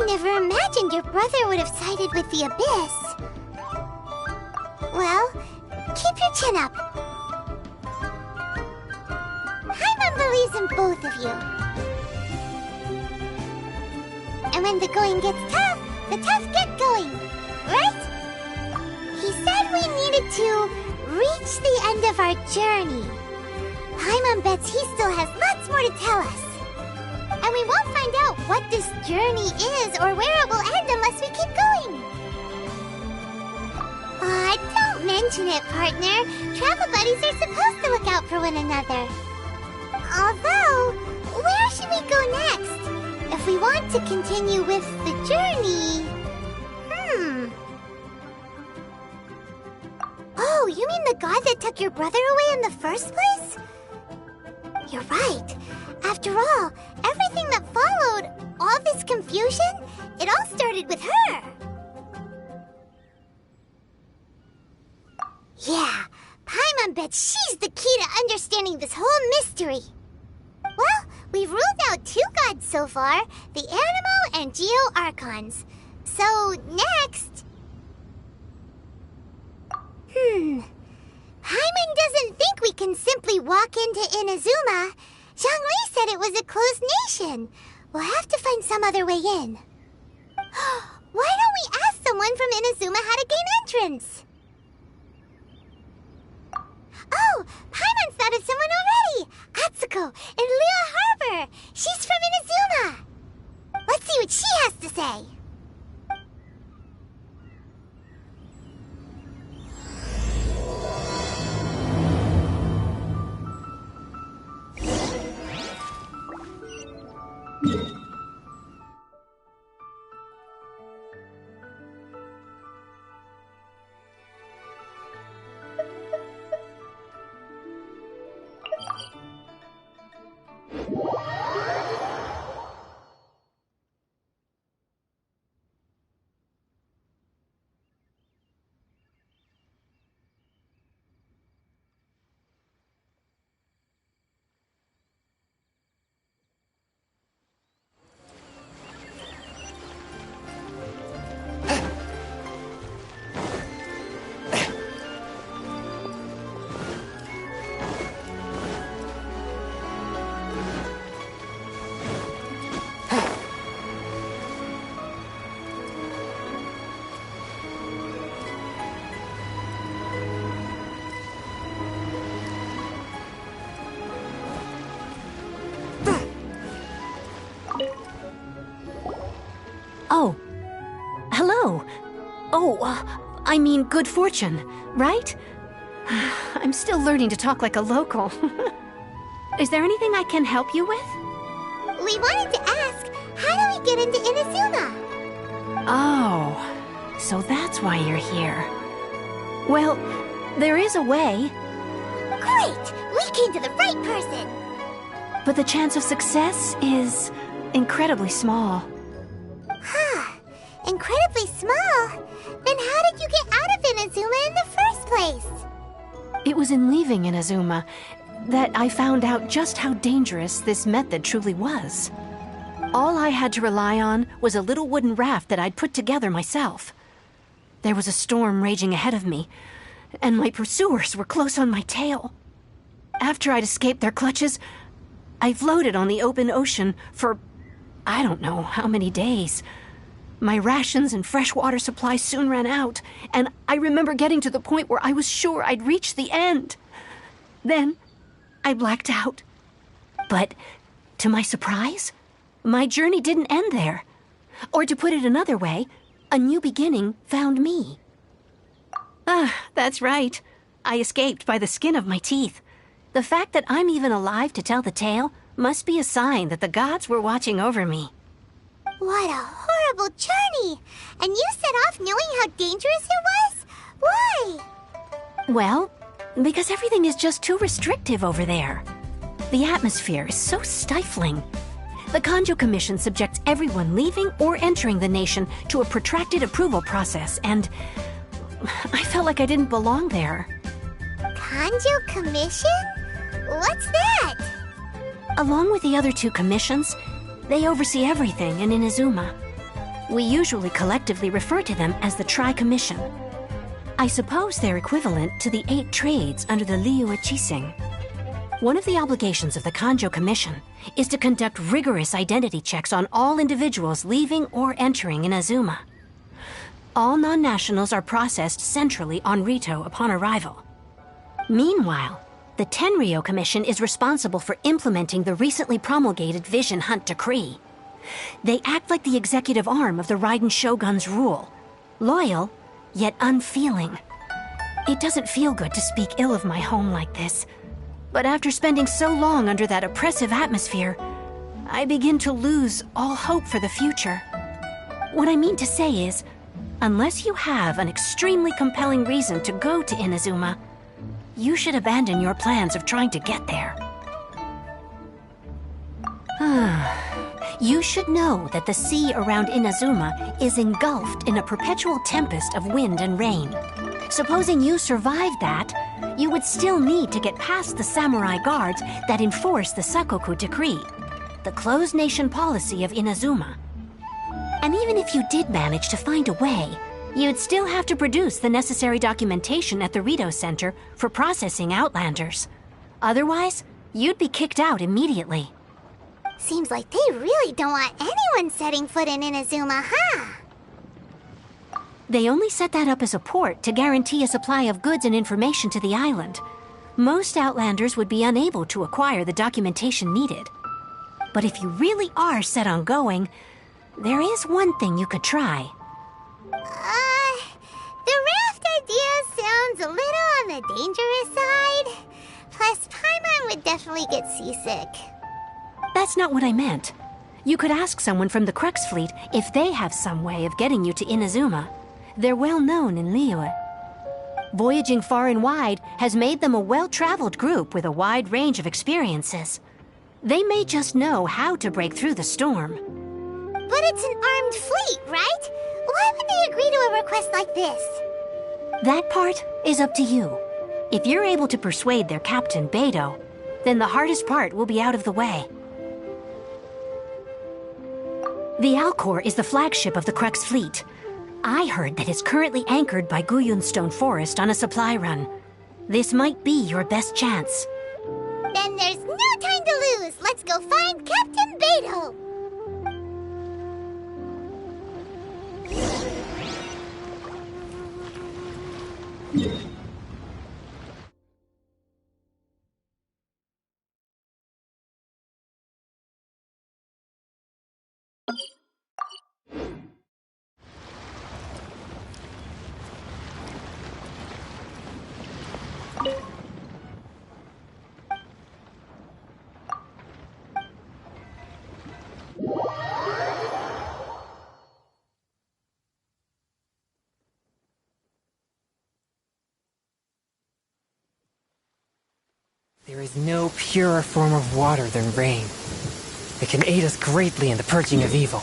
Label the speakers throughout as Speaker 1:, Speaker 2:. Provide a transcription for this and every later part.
Speaker 1: Never imagined your brother would have sided with the Abyss. Well, keep your chin up. Paimon believes in both of you. And when the going gets tough, the tough get going, right? He said we needed to reach the end of our journey. Paimon bets he still has lots more to tell us. And we won't find out what this journey is or where it will end unless we keep going. Aw, don't mention it, partner. Travel buddies are supposed to look out for one another. Although, where should we go next? If we want to continue with the journey... Oh, you mean the god that took your brother away in the first place? You're right. After all, everything that followed, all this confusion, it all started with her. Yeah, Paimon bets she's the key to understanding this whole mystery. Well, we've ruled out 2 gods so far, the Animo and Geo Archons. So, next... Paimon doesn't think we can simply walk into Inazuma. Zhongli said it was a closed nation. We'll have to find some other way in. Why don't we ask someone from Inazuma how to gain entrance? Oh, Paimon thought of someone already! Atsuko, in Liyue Harbor! She's from Inazuma! Let's see what she has to say.
Speaker 2: Oh. Hello. Oh, I mean good fortune, right? I'm still learning to talk like a local. Is there anything I can help you with?
Speaker 1: We wanted to ask, how do we get into Inazuma?
Speaker 2: Oh, so that's why you're here. Well, there is a way.
Speaker 1: Great! We came to the right person!
Speaker 2: But the chance of success is incredibly small.
Speaker 1: Huh. Incredibly small? Then how did you get out of Inazuma in the first place?
Speaker 2: It was in leaving Inazuma that I found out just how dangerous this method truly was. All I had to rely on was a little wooden raft that I'd put together myself. There was a storm raging ahead of me, and my pursuers were close on my tail. After I'd escaped their clutches, I floated on the open ocean for I don't know how many days. My rations and freshwater supply soon ran out, and I remember getting to the point where I was sure I'd reached the end. Then, I blacked out. But, to my surprise, my journey didn't end there. Or to put it another way, a new beginning found me. That's right. I escaped by the skin of my teeth. The fact that I'm even alive to tell the tale must be a sign that the gods were watching over me.
Speaker 1: What a horrible journey! And you set off knowing how dangerous it was? Why?
Speaker 2: Well, because everything is just too restrictive over there. The atmosphere is so stifling. The Kanjo Commission subjects everyone leaving or entering the nation to a protracted approval process, and I felt like I didn't belong there.
Speaker 1: Kanjo Commission? What's that?
Speaker 2: Along with the other two commissions, they oversee everything in Inazuma. We usually collectively refer to them as the Tri-Commission. I suppose they're equivalent to the 8 trades under the Liyue Chising. One of the obligations of the Kanjo Commission is to conduct rigorous identity checks on all individuals leaving or entering Inazuma. All non-nationals are processed centrally on Rito upon arrival. Meanwhile, the Tenryo Commission is responsible for implementing the recently promulgated Vision Hunt Decree. They act like the executive arm of the Raiden Shogun's rule, loyal, yet unfeeling. It doesn't feel good to speak ill of my home like this, but after spending so long under that oppressive atmosphere, I begin to lose all hope for the future. What I mean to say is, unless you have an extremely compelling reason to go to Inazuma, you should abandon your plans of trying to get there. You should know that the sea around Inazuma is engulfed in a perpetual tempest of wind and rain. Supposing you survived that, you would still need to get past the samurai guards that enforce the Sakoku Decree, the closed nation policy of Inazuma. And even if you did manage to find a way, you'd still have to produce the necessary documentation at the Rito Center for processing Outlanders. Otherwise, you'd be kicked out immediately.
Speaker 1: Seems like they really don't want anyone setting foot in Inazuma, huh?
Speaker 2: They only set that up as a port to guarantee a supply of goods and information to the island. Most Outlanders would be unable to acquire the documentation needed. But if you really are set on going, there is one thing you could try.
Speaker 1: The raft idea sounds a little on the dangerous side. Plus, Paimon would definitely get seasick.
Speaker 2: That's not what I meant. You could ask someone from the Crux Fleet if they have some way of getting you to Inazuma. They're well known in Liyue. Voyaging far and wide has made them a well-traveled group with a wide range of experiences. They may just know how to break through the storm.
Speaker 1: But it's an armed fleet, right? Why would they agree to a request like this?
Speaker 2: That part is up to you. If you're able to persuade their captain, Beidou, then the hardest part will be out of the way. The Alcor is the flagship of the Crux Fleet. I heard that it's currently anchored by Guyunstone Forest on a supply run. This might be your best chance.
Speaker 1: Then there's no time to lose. Let's go find Captain Beidou.
Speaker 3: There is no purer form of water than rain. It can aid us greatly in the purging of evil.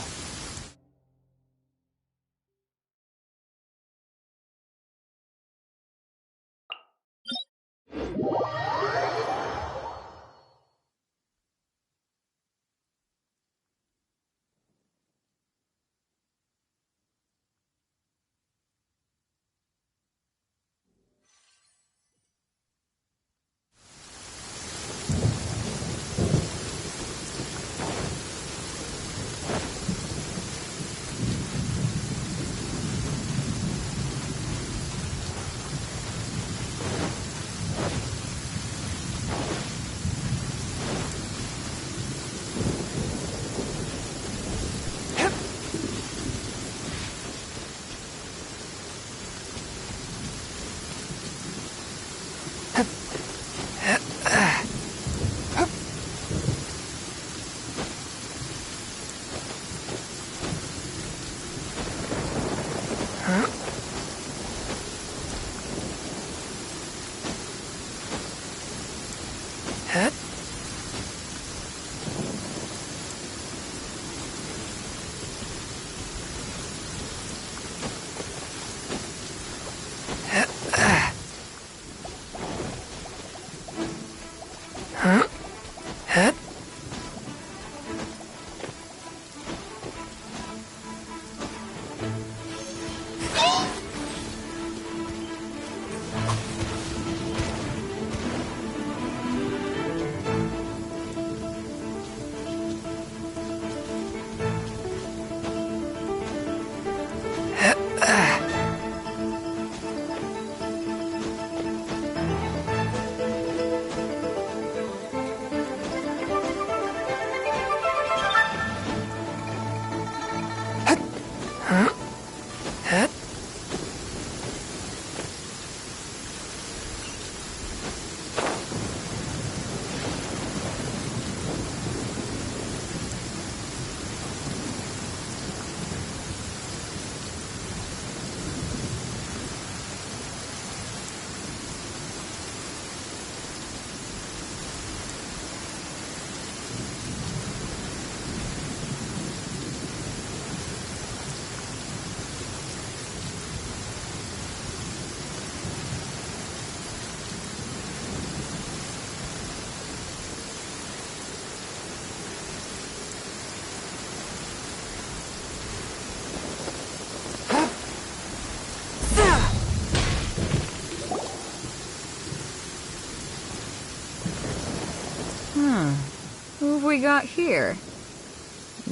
Speaker 4: Who have we got here?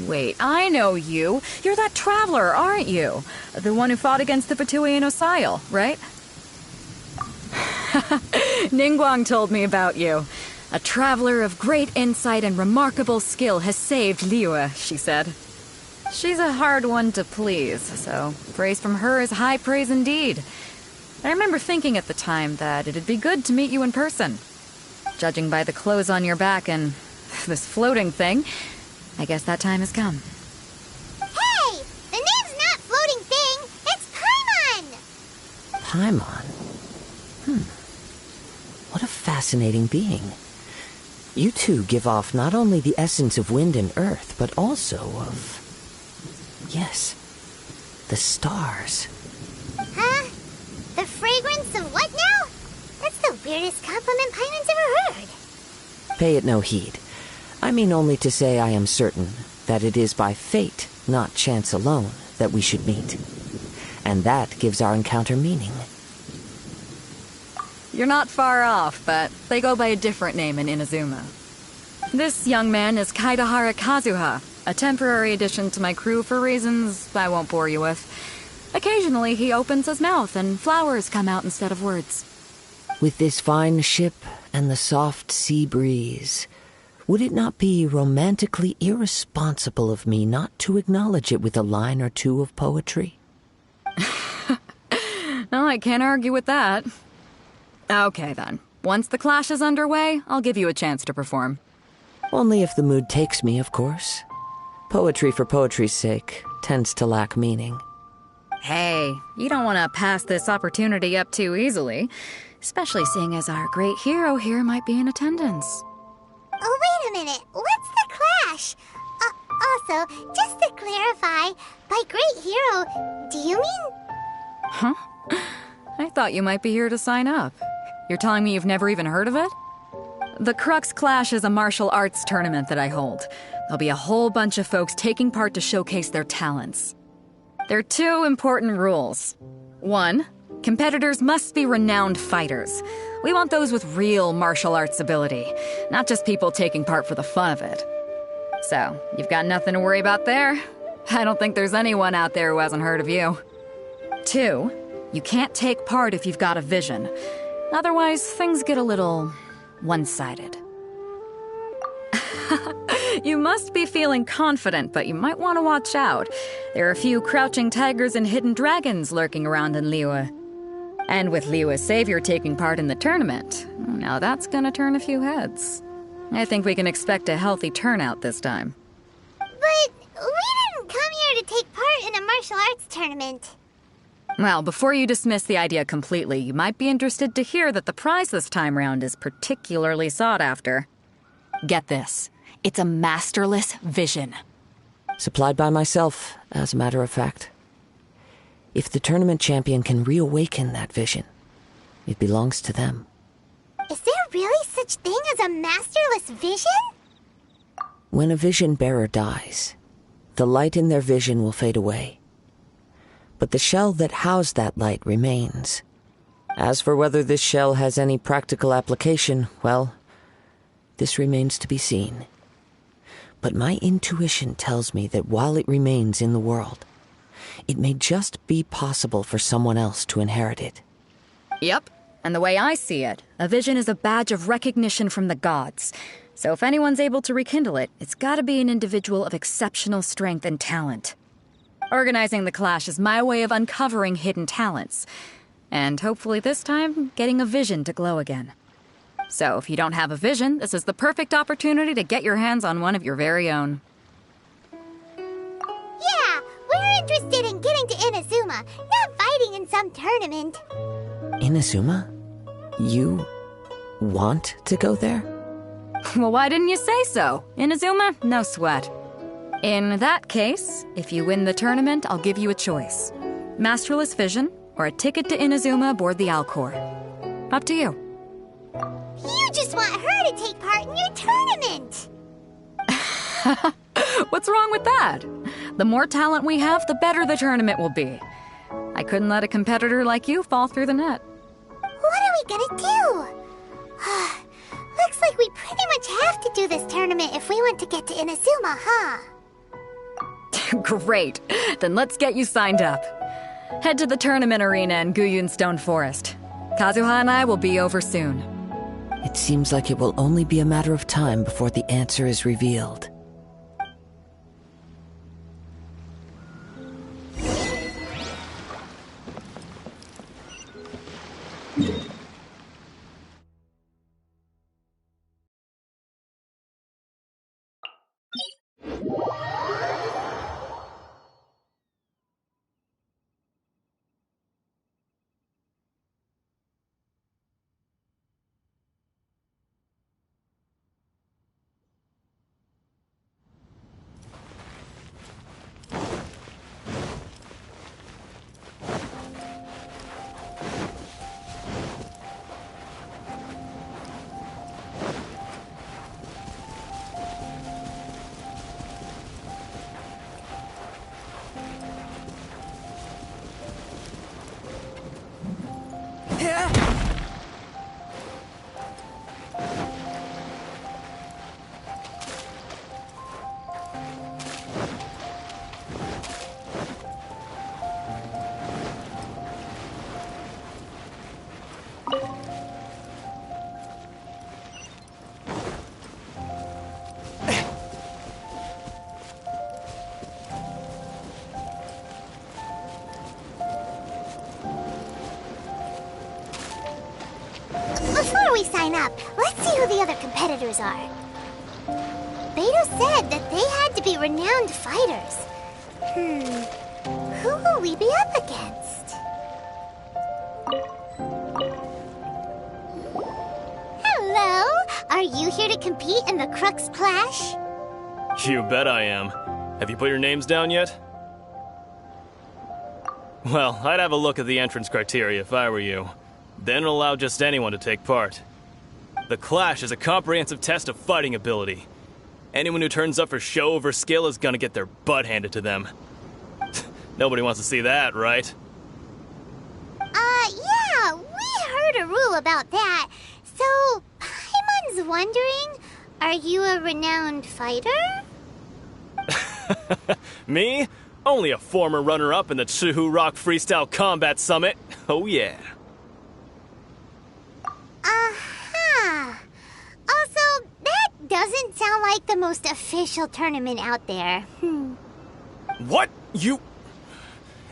Speaker 4: Wait, I know you. You're that traveler, aren't you? The one who fought against the Fatui and Osile, right? Ningguang told me about you. A traveler of great insight and remarkable skill has saved Liyue, she said. She's a hard one to please, so praise from her is high praise indeed. I remember thinking at the time that it'd be good to meet you in person. Judging by the clothes on your back and this floating thing, I guess that time has come.
Speaker 1: Hey! The name's not Floating Thing, it's Paimon!
Speaker 5: Paimon? What a fascinating being. You two give off not only the essence of wind and earth, but also of... yes, the stars.
Speaker 1: Huh? The fragrance of what now? That's the weirdest compliment Paimon's ever heard.
Speaker 5: Pay it no heed. I mean only to say I am certain that it is by fate, not chance alone, that we should meet. And that gives our encounter meaning.
Speaker 4: You're not far off, but they go by a different name in Inazuma. This young man is Kaidahara Kazuha, a temporary addition to my crew for reasons I won't bore you with. Occasionally he opens his mouth and flowers come out instead of words.
Speaker 5: With this fine ship and the soft sea breeze, would it not be romantically irresponsible of me not to acknowledge it with a line or two of poetry?
Speaker 4: No, I can't argue with that. Okay then. Once the clash is underway, I'll give you a chance to perform.
Speaker 5: Only if the mood takes me, of course. Poetry for poetry's sake tends to lack meaning.
Speaker 4: Hey, you don't want to pass this opportunity up too easily, especially seeing as our great hero here might be in attendance.
Speaker 1: Oh, wait a minute. What's the clash? Also, just to clarify, by great hero, do you mean...
Speaker 4: Huh? I thought you might be here to sign up. You're telling me you've never even heard of it? The Crux Clash is a martial arts tournament that I hold. There'll be a whole bunch of folks taking part to showcase their talents. There are two important rules. 1, competitors must be renowned fighters. We want those with real martial arts ability, not just people taking part for the fun of it. So, you've got nothing to worry about there. I don't think there's anyone out there who hasn't heard of you. 2, you can't take part if you've got a vision. Otherwise, things get a little one-sided. You must be feeling confident, but you might want to watch out. There are a few crouching tigers and hidden dragons lurking around in Liyue. And with Liyue's savior taking part in the tournament, now that's gonna turn a few heads. I think we can expect a healthy turnout this time.
Speaker 1: But we didn't come here to take part in a martial arts tournament.
Speaker 4: Well, before you dismiss the idea completely, you might be interested to hear that the prize this time round is particularly sought after. Get this. It's a masterless vision.
Speaker 5: Supplied by myself, as a matter of fact. If the tournament champion can reawaken that vision, it belongs to them.
Speaker 1: Is there really such thing as a masterless vision?
Speaker 5: When a vision bearer dies, the light in their vision will fade away. But the shell that housed that light remains. As for whether this shell has any practical application, well, this remains to be seen. But my intuition tells me that while it remains in the world, it may just be possible for someone else to inherit it.
Speaker 4: Yep. And the way I see it, a vision is a badge of recognition from the gods. So if anyone's able to rekindle it, it's gotta be an individual of exceptional strength and talent. Organizing the clash is my way of uncovering hidden talents. And hopefully this time, getting a vision to glow again. So if you don't have a vision, this is the perfect opportunity to get your hands on one of your very own.
Speaker 1: Yeah, we're interested in getting to Inazuma, not fighting in some tournament.
Speaker 5: Inazuma? You want to go there?
Speaker 4: Well, why didn't you say so? Inazuma, no sweat. In that case, if you win the tournament, I'll give you a choice. Masterless Vision, or a ticket to Inazuma aboard the Alcor. Up to you.
Speaker 1: You just want her to take part in your tournament!
Speaker 4: What's wrong with that? The more talent we have, the better the tournament will be. I couldn't let a competitor like you fall through the net.
Speaker 1: What are we gonna do? Looks like we pretty much have to do this tournament if we want to get to Inazuma, huh?
Speaker 4: Great. Then let's get you signed up. Head to the tournament arena in Guyun Stone Forest. Kazuha and I will be over soon.
Speaker 5: It seems like it will only be a matter of time before the answer is revealed.
Speaker 1: Before we sign up, let's see who the other competitors are. Beto said that they had to be renowned fighters. Who will we be up against? Hello? Are you here to compete in the Crux Clash?
Speaker 6: You bet I am. Have you put your names down yet? Well, I'd have a look at the entrance criteria if I were you. Then allow just anyone to take part. The Clash is a comprehensive test of fighting ability. Anyone who turns up for show over skill is gonna get their butt handed to them. Nobody wants to see that, right?
Speaker 1: Yeah, we heard a rule about that. So, Paimon's wondering, are you a renowned fighter?
Speaker 6: Me? Only a former runner-up in the Chihu Rock Freestyle Combat Summit. Oh yeah.
Speaker 1: Also, that doesn't sound like the most official tournament out there.
Speaker 6: What? You...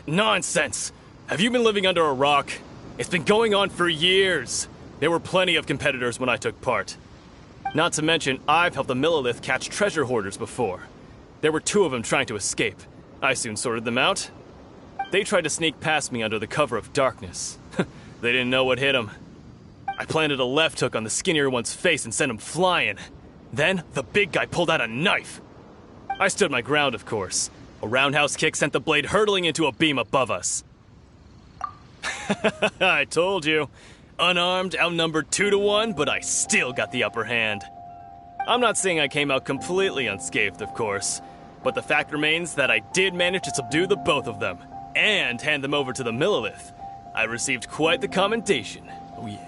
Speaker 6: Nonsense. Have you been living under a rock? It's been going on for years. There were plenty of competitors when I took part. Not to mention, I've helped the Millilith catch treasure hoarders before. There were 2 of them trying to escape. I soon sorted them out. They tried to sneak past me under the cover of darkness. They didn't know what hit them. I planted a left hook on the skinnier one's face and sent him flying. Then, the big guy pulled out a knife. I stood my ground, of course. A roundhouse kick sent the blade hurtling into a beam above us. I told you. Unarmed, outnumbered 2-1, but I still got the upper hand. I'm not saying I came out completely unscathed, of course, but the fact remains that I did manage to subdue the both of them, and hand them over to the Millilith. I received quite the commendation. Oh yeah.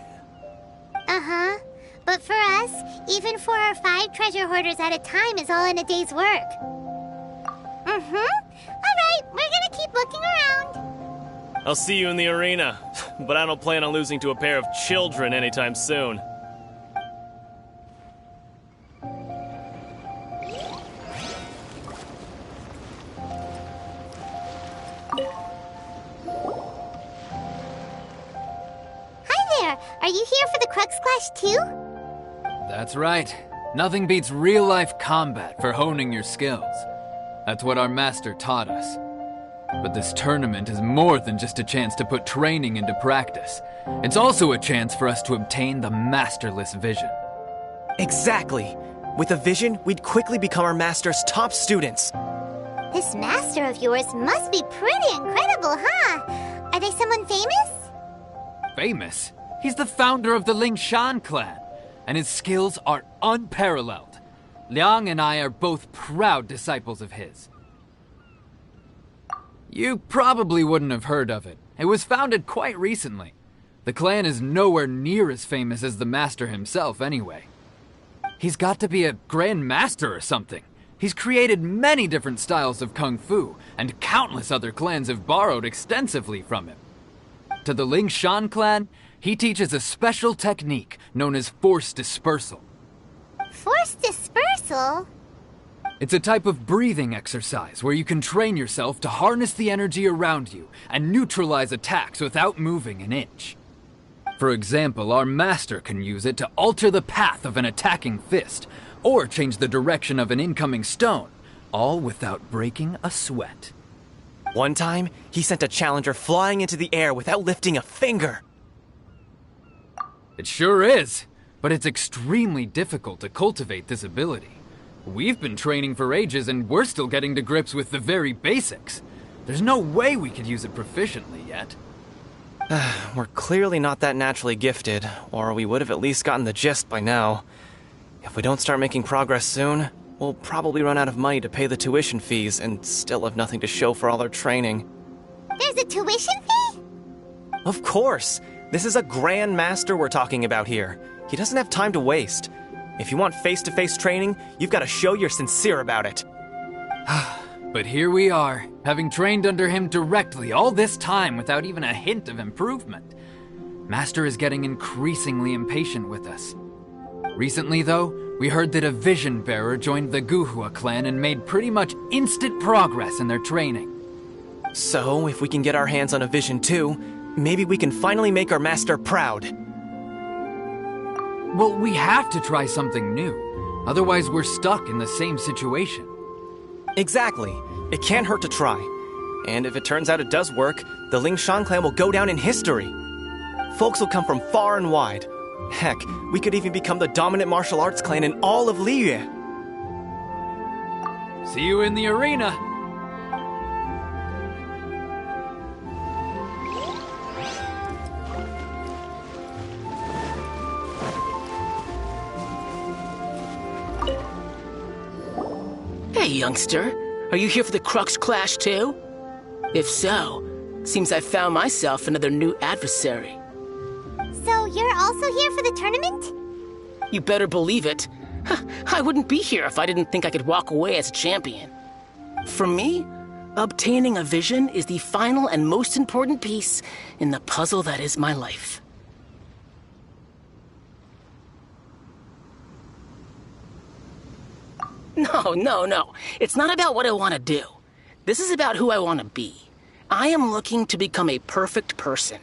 Speaker 1: Uh-huh. But for us, even 4 or 5 treasure hoarders at a time is all in a day's work. Alright, we're gonna keep looking around.
Speaker 6: I'll see you in the arena, but I don't plan on losing to a pair of children anytime soon.
Speaker 1: Hi there, are you here for the Crux Clash too?
Speaker 7: That's right. Nothing beats real-life combat for honing your skills. That's what our master taught us. But this tournament is more than just a chance to put training into practice. It's also a chance for us to obtain the masterless vision.
Speaker 8: Exactly. With a vision, we'd quickly become our master's top students.
Speaker 1: This master of yours must be pretty incredible, huh? Are they someone famous?
Speaker 7: Famous? He's the founder of the Lingshan clan, and his skills are unparalleled. Liang and I are both proud disciples of his. You probably wouldn't have heard of it. It was founded quite recently. The clan is nowhere near as famous as the master himself, anyway. He's got to be a grand master or something. He's created many different styles of kung fu, and countless other clans have borrowed extensively from him. To the Lingshan clan, he teaches a special technique known as force dispersal.
Speaker 1: Force dispersal?
Speaker 7: It's a type of breathing exercise where you can train yourself to harness the energy around you and neutralize attacks without moving an inch. For example, our master can use it to alter the path of an attacking fist, or change the direction of an incoming stone, all without breaking a sweat.
Speaker 8: One time, he sent a challenger flying into the air without lifting a finger.
Speaker 7: It sure is, but it's extremely difficult to cultivate this ability. We've been training for ages and we're still getting to grips with the very basics. There's no way we could use it proficiently yet.
Speaker 8: We're clearly not that naturally gifted, or we would have at least gotten the gist by now. If we don't start making progress soon, we'll probably run out of money to pay the tuition fees and still have nothing to show for all our training.
Speaker 1: There's a tuition fee?
Speaker 8: Of course! This is a grand master we're talking about here. He doesn't have time to waste. If you want face-to-face training, you've got to show you're sincere about it.
Speaker 7: But here we are, having trained under him directly all this time without even a hint of improvement. Master is getting increasingly impatient with us. Recently, though, we heard that a vision bearer joined the Guhua clan and made pretty much instant progress in their training.
Speaker 8: So, if we can get our hands on a vision too, maybe we can finally make our master proud.
Speaker 7: Well, we have to try something new. Otherwise, we're stuck in the same situation.
Speaker 8: Exactly. It can't hurt to try. And if it turns out it does work, the Lingshan clan will go down in history. Folks will come from far and wide. Heck, we could even become the dominant martial arts clan in all of Liyue.
Speaker 7: See you in the arena!
Speaker 9: Hey, youngster. Are you here for the Crux Clash too? If so, seems I found myself another new adversary.
Speaker 1: So you're also here for the tournament?
Speaker 9: You better believe it. I wouldn't be here if I didn't think I could walk away as a champion. For me, obtaining a vision is the final and most important piece in the puzzle that is my life. No. It's not about what I want to do. This is about who I want to be. I am looking to become a perfect person.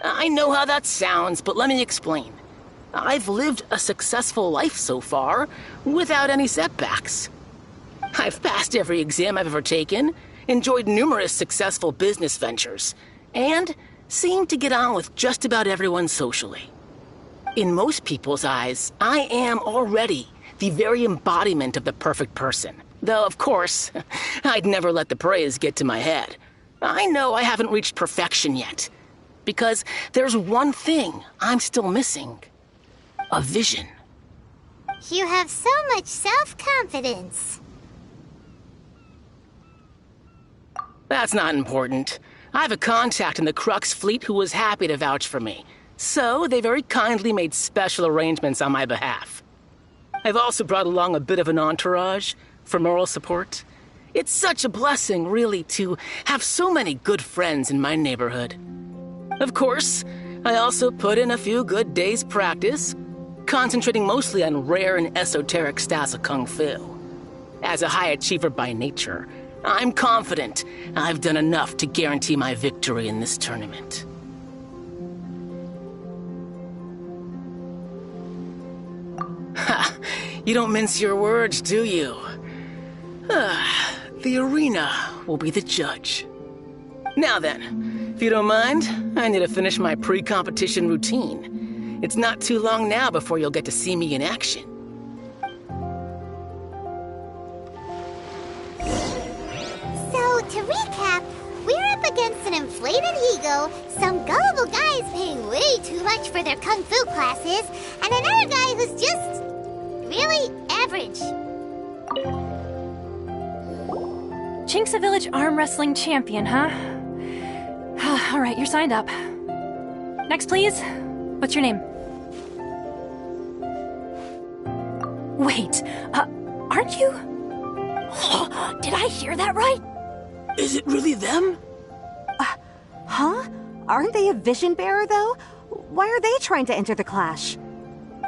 Speaker 9: I know how that sounds, but let me explain. I've lived a successful life so far, without any setbacks. I've passed every exam I've ever taken, enjoyed numerous successful business ventures, and seemed to get on with just about everyone socially. In most people's eyes, I am already the very embodiment of the perfect person. Though, of course, I'd never let the praise get to my head. I know I haven't reached perfection yet, because there's one thing I'm still missing. A vision.
Speaker 1: You have so much self-confidence.
Speaker 9: That's not important. I have a contact in the Crux fleet who was happy to vouch for me, so they very kindly made special arrangements on my behalf. I've also brought along a bit of an entourage for moral support. It's such a blessing, really, to have so many good friends in my neighborhood. Of course, I also put in a few good days' practice, concentrating mostly on rare and esoteric styles of Kung Fu. As a high achiever by nature, I'm confident I've done enough to guarantee my victory in this tournament. Ha! You don't mince your words, do you? The arena will be the judge. Now then, if you don't mind, I need to finish my pre-competition routine. It's not too long now before you'll get to see me in action.
Speaker 1: So, to recap, we're up against an inflated ego, some gullible guys paying way too much for their kung fu classes, and another guy who's just really average.
Speaker 10: Chinksa Village arm wrestling champion, huh? Alright, you're signed up. Next, please. What's your name? Wait, aren't you? Did I hear that right?
Speaker 9: Is it really them?
Speaker 11: Huh? Aren't they a vision bearer, though? Why are they trying to enter the clash?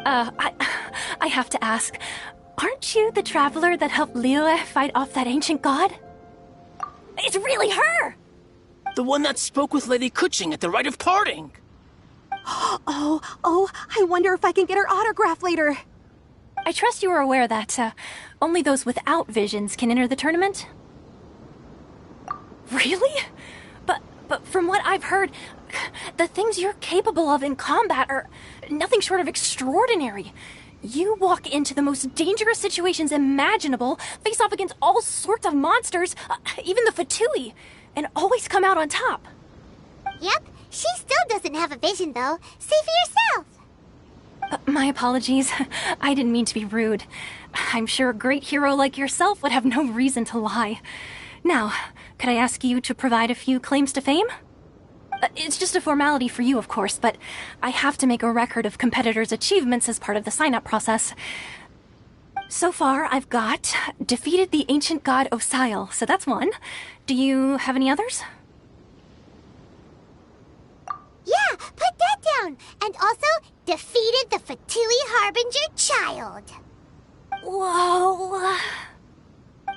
Speaker 10: I have to ask, aren't you the traveler that helped Liyue fight off that ancient god? It's really her!
Speaker 9: The one that spoke with Lady Kuching at the rite of parting.
Speaker 11: Oh, I wonder if I can get her autograph later.
Speaker 10: I trust you are aware that, only those without visions can enter the tournament? Really? But from what I've heard, the things you're capable of in combat are nothing short of extraordinary. You walk into the most dangerous situations imaginable, face off against all sorts of monsters, even the Fatui, and always come out on top.
Speaker 1: Yep, she still doesn't have a vision, though. See for yourself.
Speaker 10: My apologies. I didn't mean to be rude. I'm sure a great hero like yourself would have no reason to lie. Now, could I ask you to provide a few claims to fame? It's just a formality for you, of course, but I have to make a record of competitors' achievements as part of the sign-up process. So far, I've got defeated the ancient god Osile, so that's one. Do you have any others?
Speaker 1: Yeah, put that down. And also, defeated the Fatui Harbinger child.
Speaker 10: Whoa.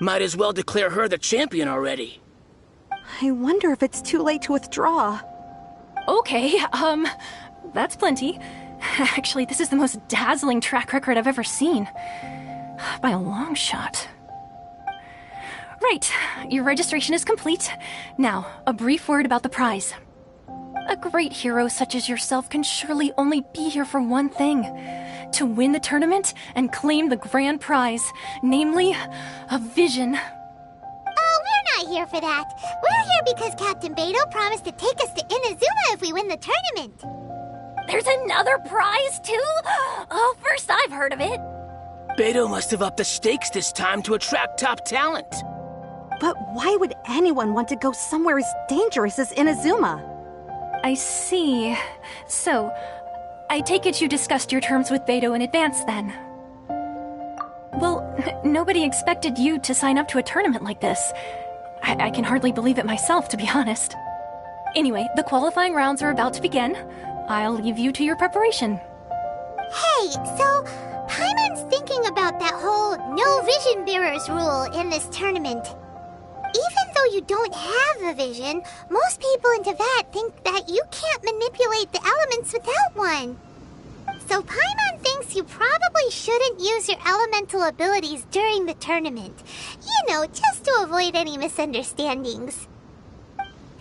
Speaker 9: Might as well declare her the champion already.
Speaker 11: I wonder if it's too late to withdraw.
Speaker 10: Okay, that's plenty. Actually, this is the most dazzling track record I've ever seen. By a long shot. Right, your registration is complete. Now, a brief word about the prize. A great hero such as yourself can surely only be here for one thing. To win the tournament and claim the grand prize, namely, a vision.
Speaker 1: Oh, we're not here for that. We're here because Captain Beidou promised to take us to Inazuma if we win the tournament.
Speaker 10: There's another prize, too? Oh, first I've heard of it.
Speaker 9: Beidou must have upped the stakes this time to attract top talent.
Speaker 11: But why would anyone want to go somewhere as dangerous as Inazuma?
Speaker 10: I see. So, I take it you discussed your terms with Beidou in advance, then? Well, nobody expected you to sign up to a tournament like this. I can hardly believe it myself, to be honest. Anyway, the qualifying rounds are about to begin. I'll leave you to your preparation.
Speaker 1: Hey, so Paimon's thinking about that whole no vision bearers rule in this tournament. Even though you don't have a vision, most people in Teyvat think that you can't manipulate the elements without one. So Paimon thinks you probably shouldn't use your elemental abilities during the tournament. You know, just to avoid any misunderstandings.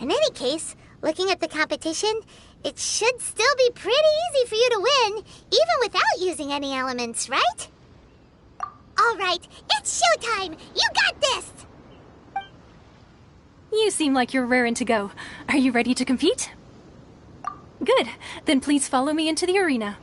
Speaker 1: In any case, looking at the competition, it should still be pretty easy for you to win, even without using any elements, right? Alright, it's showtime! You got this!
Speaker 10: You seem like you're raring to go. Are you ready to compete? Good. Then please follow me into the arena.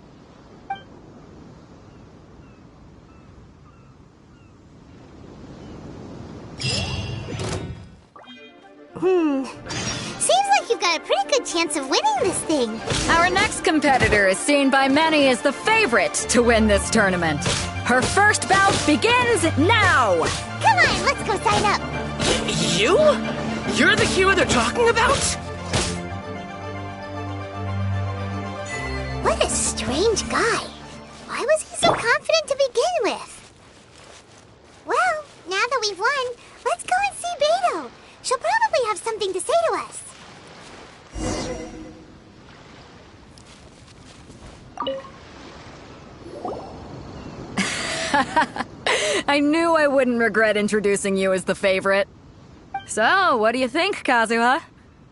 Speaker 1: Seems like you've got a pretty good chance of winning this thing.
Speaker 4: Our next competitor is seen by many as the favorite to win this tournament. Her first bout begins now!
Speaker 1: Come on, let's go sign up.
Speaker 9: You? You're the hero they're talking about?
Speaker 1: What a strange guy. Why was he so confident to begin with? Well, now that we've won, let's go and see Beto. She'll probably have something to say to us.
Speaker 4: I knew I wouldn't regret introducing you as the favorite. So, what do you think, Kazuha?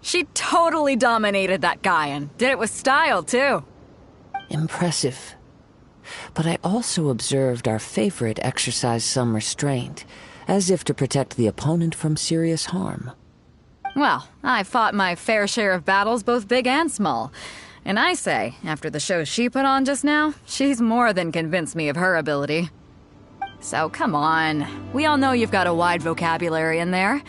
Speaker 4: She totally dominated that guy and did it with style, too.
Speaker 5: Impressive. But I also observed our favorite exercise some restraint, as if to protect the opponent from serious harm.
Speaker 4: Well, I fought my fair share of battles, both big and small. And I say, after the show she put on just now, she's more than convinced me of her ability. So come on, we all know you've got a wide vocabulary in there.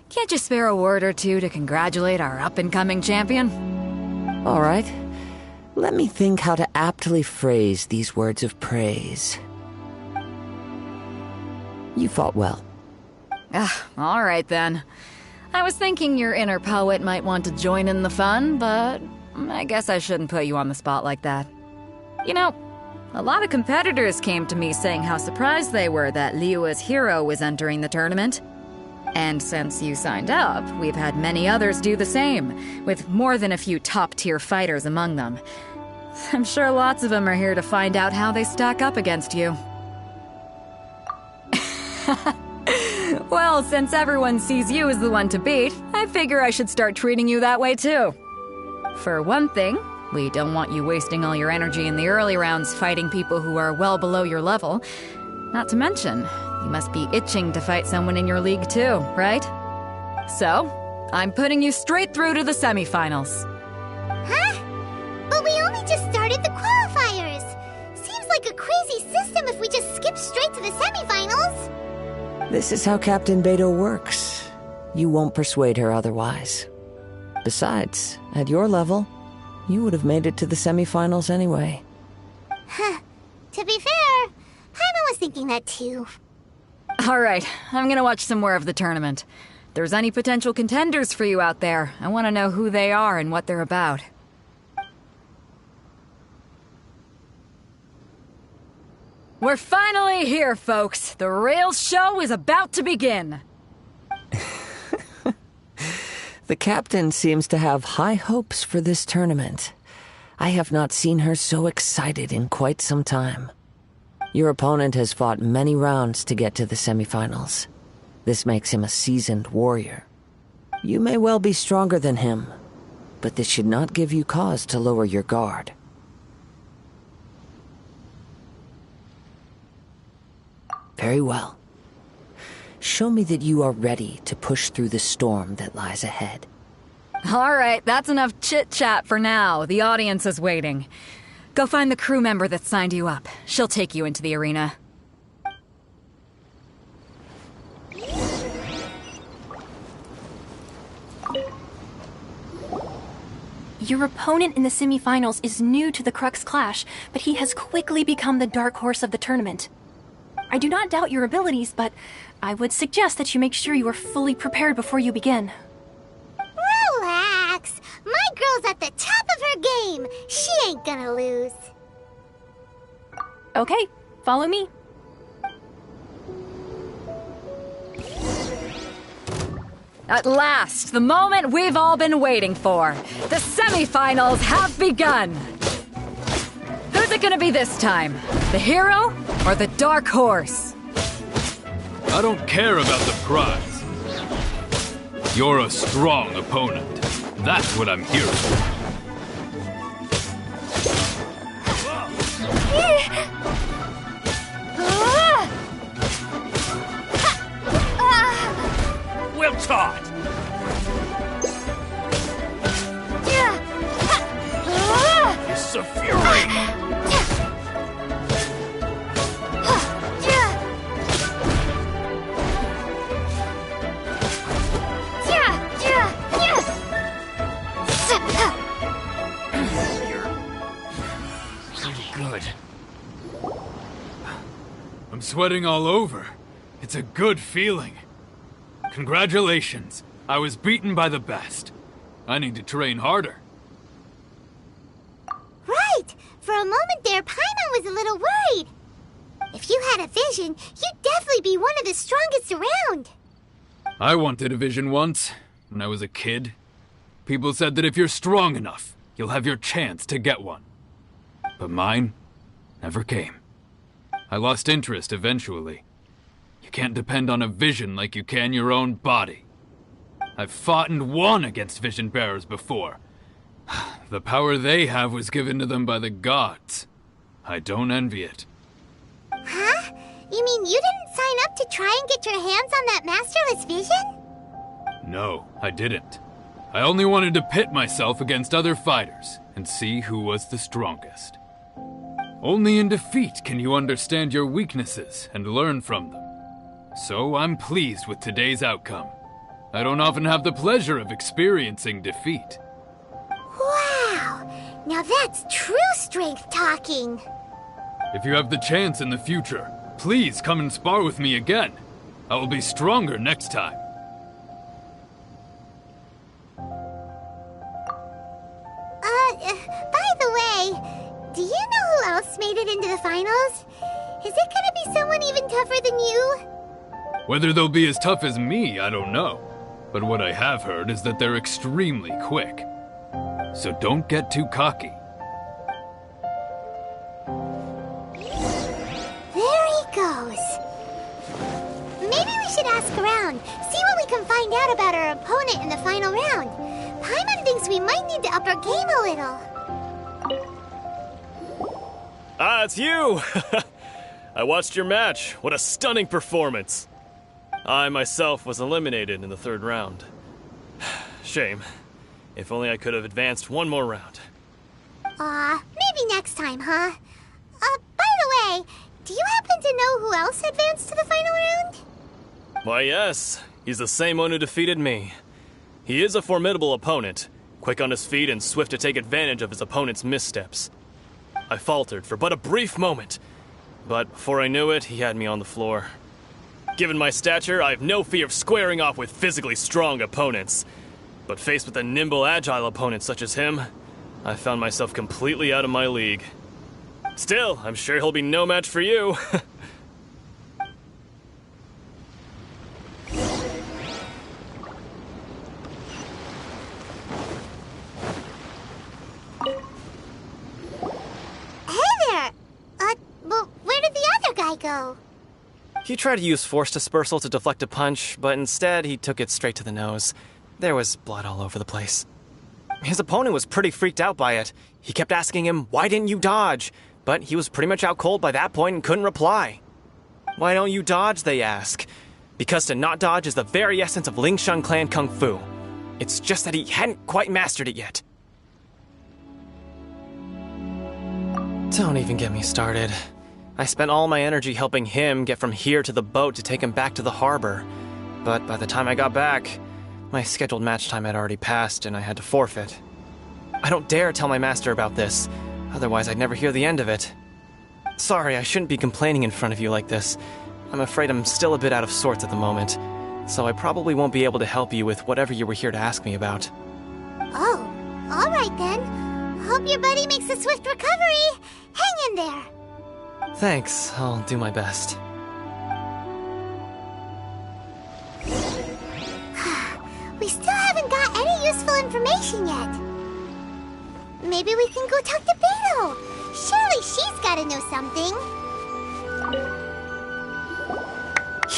Speaker 4: Can't you spare a word or two to congratulate our up-and-coming champion?
Speaker 5: All right. Let me think how to aptly phrase these words of praise. You fought well.
Speaker 4: All right then. I was thinking your inner poet might want to join in the fun, but I guess I shouldn't put you on the spot like that. You know, a lot of competitors came to me saying how surprised they were that Liyue's hero was entering the tournament. And since you signed up, we've had many others do the same, with more than a few top-tier fighters among them. I'm sure lots of them are here to find out how they stack up against you. Well, since everyone sees you as the one to beat, I figure I should start treating you that way too. For one thing, we don't want you wasting all your energy in the early rounds fighting people who are well below your level. Not to mention, you must be itching to fight someone in your league too, right? So, I'm putting you straight through to the semifinals.
Speaker 1: Huh? But we only just started the qualifiers. Seems like a crazy system if we just skip straight to the semifinals.
Speaker 5: This is how Captain Beto works. You won't persuade her otherwise. Besides, at your level, you would have made it to the semifinals anyway.
Speaker 1: Huh. To be fair, Paimon was thinking that too.
Speaker 4: Alright, I'm gonna watch some more of the tournament. If there's any potential contenders for you out there, I want to know who they are and what they're about. We're finally here, folks. The real show is about to begin.
Speaker 5: The captain seems to have high hopes for this tournament. I have not seen her so excited in quite some time. Your opponent has fought many rounds to get to the semifinals. This makes him a seasoned warrior. You may well be stronger than him, but this should not give you cause to lower your guard. Very well. Show me that you are ready to push through the storm that lies ahead.
Speaker 4: Alright, that's enough chit-chat for now. The audience is waiting. Go find the crew member that signed you up. She'll take you into the arena.
Speaker 10: Your opponent in the semifinals is new to the Crux Clash, but he has quickly become the dark horse of the tournament. I do not doubt your abilities, but I would suggest that you make sure you are fully prepared before you begin.
Speaker 1: Relax. My girl's at the top of her game. She ain't gonna lose.
Speaker 10: Okay, follow me.
Speaker 4: At last, the moment we've all been waiting for. The semifinals have begun. Who's it gonna be this time? The hero or the dark horse?
Speaker 7: I don't care about the prize. You're a strong opponent. That's what I'm here for.
Speaker 6: Well taught! It's a fury!
Speaker 7: Good. I'm sweating all over. It's a good feeling. Congratulations. I was beaten by the best. I need to train harder.
Speaker 1: Right! For a moment there, Paimon was a little worried. If you had a vision, you'd definitely be one of the strongest around.
Speaker 7: I wanted a vision once, when I was a kid. People said that if you're strong enough, you'll have your chance to get one. But mine never came. I lost interest eventually. You can't depend on a vision like you can your own body. I've fought and won against vision bearers before. The power they have was given to them by the gods. I don't envy it.
Speaker 1: Huh? You mean you didn't sign up to try and get your hands on that masterless vision?
Speaker 7: No, I didn't. I only wanted to pit myself against other fighters and see who was the strongest. Only in defeat can you understand your weaknesses and learn from them. So I'm pleased with today's outcome. I don't often have the pleasure of experiencing defeat.
Speaker 1: Wow! Now that's true strength talking.
Speaker 7: If you have the chance in the future, please come and spar with me again. I will be stronger next time.
Speaker 1: By the way, do you know who else made it into the finals? Is it gonna be someone even tougher than you?
Speaker 7: Whether they'll be as tough as me, I don't know. But what I have heard is that they're extremely quick. So don't get too cocky.
Speaker 1: There he goes. Maybe we should ask around, see what we can find out about our opponent in the final round. Paimon thinks we might need to up our game a little.
Speaker 6: Ah, it's you! I watched your match. What a stunning performance. I myself was eliminated in the third round. Shame. If only I could have advanced one more round.
Speaker 1: Maybe next time, huh? By the way, do you happen to know who else advanced to the final round?
Speaker 6: Why, yes. He's the same one who defeated me. He is a formidable opponent, quick on his feet and swift to take advantage of his opponent's missteps. I faltered for but a brief moment, but before I knew it, he had me on the floor. Given my stature, I have no fear of squaring off with physically strong opponents. But faced with a nimble, agile opponent such as him, I found myself completely out of my league. Still, I'm sure he'll be no match for you.
Speaker 1: Well, where did the other guy go?
Speaker 8: He tried to use force dispersal to deflect a punch, but instead he took it straight to the nose. There was blood all over the place. His opponent was pretty freaked out by it. He kept asking him, "Why didn't you dodge?" But he was pretty much out cold by that point and couldn't reply. "Why don't you dodge?" they ask. Because to not dodge is the very essence of Lingsheng clan kung fu. It's just that he hadn't quite mastered it yet. Don't even get me started. I spent all my energy helping him get from here to the boat to take him back to the harbor. But by the time I got back, my scheduled match time had already passed and I had to forfeit. I don't dare tell my master about this, otherwise I'd never hear the end of it. Sorry, I shouldn't be complaining in front of you like this. I'm afraid I'm still a bit out of sorts at the moment, so I probably won't be able to help you with whatever you were here to ask me about.
Speaker 1: Oh, alright then. Hope your buddy makes a swift recovery. Hang in there.
Speaker 8: Thanks, I'll do my best.
Speaker 1: We still haven't got any useful information yet. Maybe we can go talk to Beto. Surely she's gotta know something.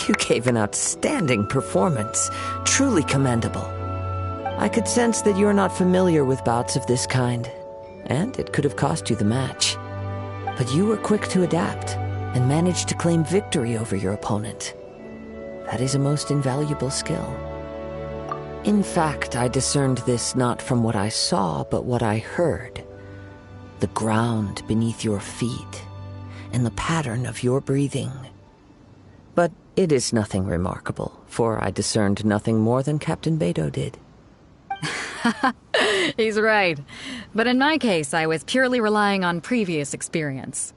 Speaker 5: You gave an outstanding performance. Truly commendable. I could sense that you're not familiar with bouts of this kind, and it could have cost you the match. But you were quick to adapt, and managed to claim victory over your opponent. That is a most invaluable skill. In fact, I discerned this not from what I saw, but what I heard. The ground beneath your feet, and the pattern of your breathing. But it is nothing remarkable, for I discerned nothing more than Captain Beto did.
Speaker 4: He's right. But in my case, I was purely relying on previous experience.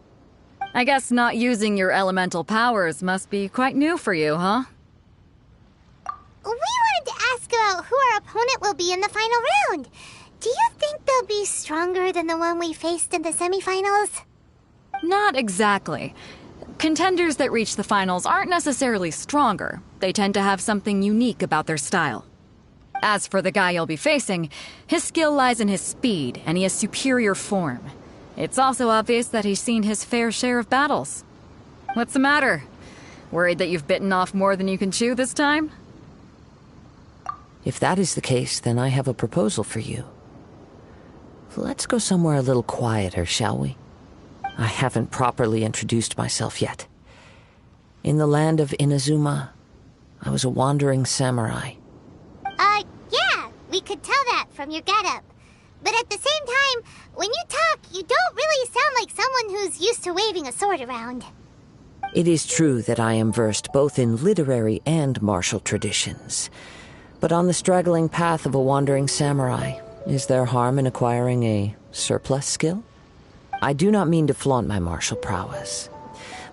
Speaker 4: I guess not using your elemental powers must be quite new for you, huh?
Speaker 1: We wanted to ask about who our opponent will be in the final round. Do you think they'll be stronger than the one we faced in the semifinals?
Speaker 4: Not exactly. Contenders that reach the finals aren't necessarily stronger. They tend to have something unique about their style. As for the guy you'll be facing, his skill lies in his speed, and he has superior form. It's also obvious that he's seen his fair share of battles. What's the matter? Worried that you've bitten off more than you can chew this time?
Speaker 5: If that is the case, then I have a proposal for you. Let's go somewhere a little quieter, shall we? I haven't properly introduced myself yet. In the land of Inazuma, I was a wandering samurai.
Speaker 1: Yeah, we could tell that from your getup. But at the same time, when you talk, you don't really sound like someone who's used to waving a sword around.
Speaker 5: It is true that I am versed both in literary and martial traditions. But on the straggling path of a wandering samurai, is there harm in acquiring a surplus skill? I do not mean to flaunt my martial prowess,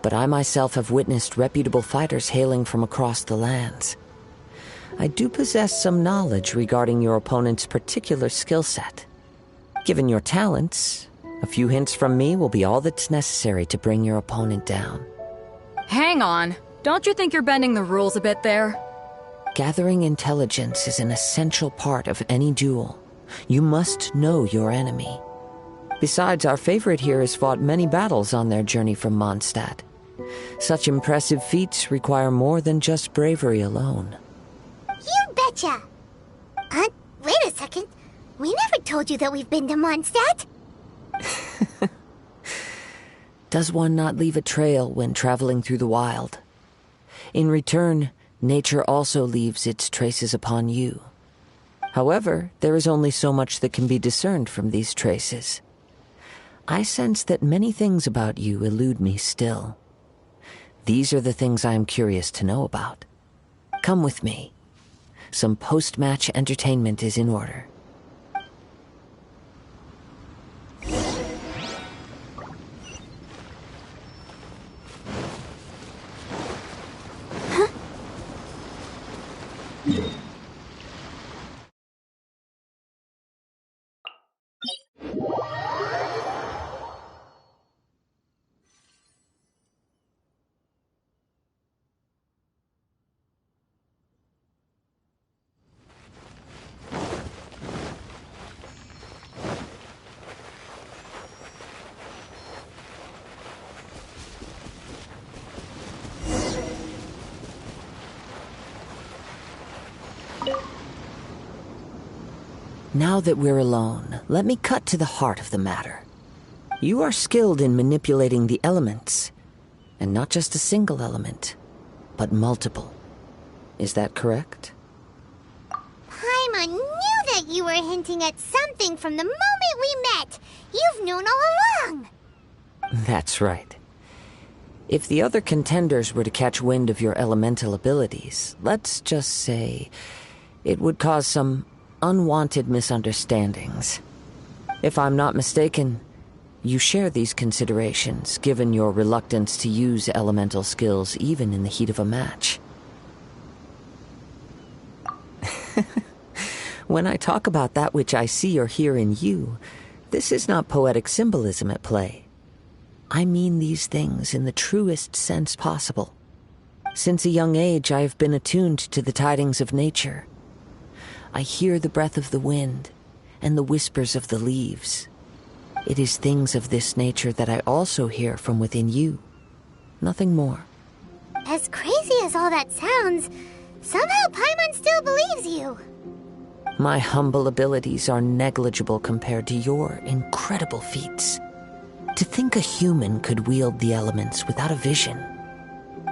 Speaker 5: but I myself have witnessed reputable fighters hailing from across the lands. I do possess some knowledge regarding your opponent's particular skill set. Given your talents, a few hints from me will be all that's necessary to bring your opponent down.
Speaker 4: Hang on. Don't you think you're bending the rules a bit there?
Speaker 5: Gathering intelligence is an essential part of any duel. You must know your enemy. Besides, our favorite here has fought many battles on their journey from Mondstadt. Such impressive feats require more than just bravery alone.
Speaker 1: You betcha! Wait a second. We never told you that we've been to Mondstadt.
Speaker 5: Does one not leave a trail when traveling through the wild? In return, nature also leaves its traces upon you. However, there is only so much that can be discerned from these traces. I sense that many things about you elude me still. These are the things I am curious to know about. Come with me. Some post-match entertainment is in order. Now that we're alone, let me cut to the heart of the matter. You are skilled in manipulating the elements, and not just a single element, but multiple. Is that correct?
Speaker 1: Paimon knew that you were hinting at something from the moment we met. You've known all along.
Speaker 5: That's right. If the other contenders were to catch wind of your elemental abilities, let's just say it would cause some unwanted misunderstandings. If I'm not mistaken, you share these considerations, given your reluctance to use elemental skills even in the heat of a match. When I talk about that which I see or hear in you, this is not poetic symbolism at play. I mean these things in the truest sense possible. Since a young age, I have been attuned to the tidings of nature. I hear the breath of the wind and the whispers of the leaves. It is things of this nature that I also hear from within you. Nothing more.
Speaker 1: As crazy as all that sounds, somehow Paimon still believes you.
Speaker 5: My humble abilities are negligible compared to your incredible feats. To think a human could wield the elements without a vision.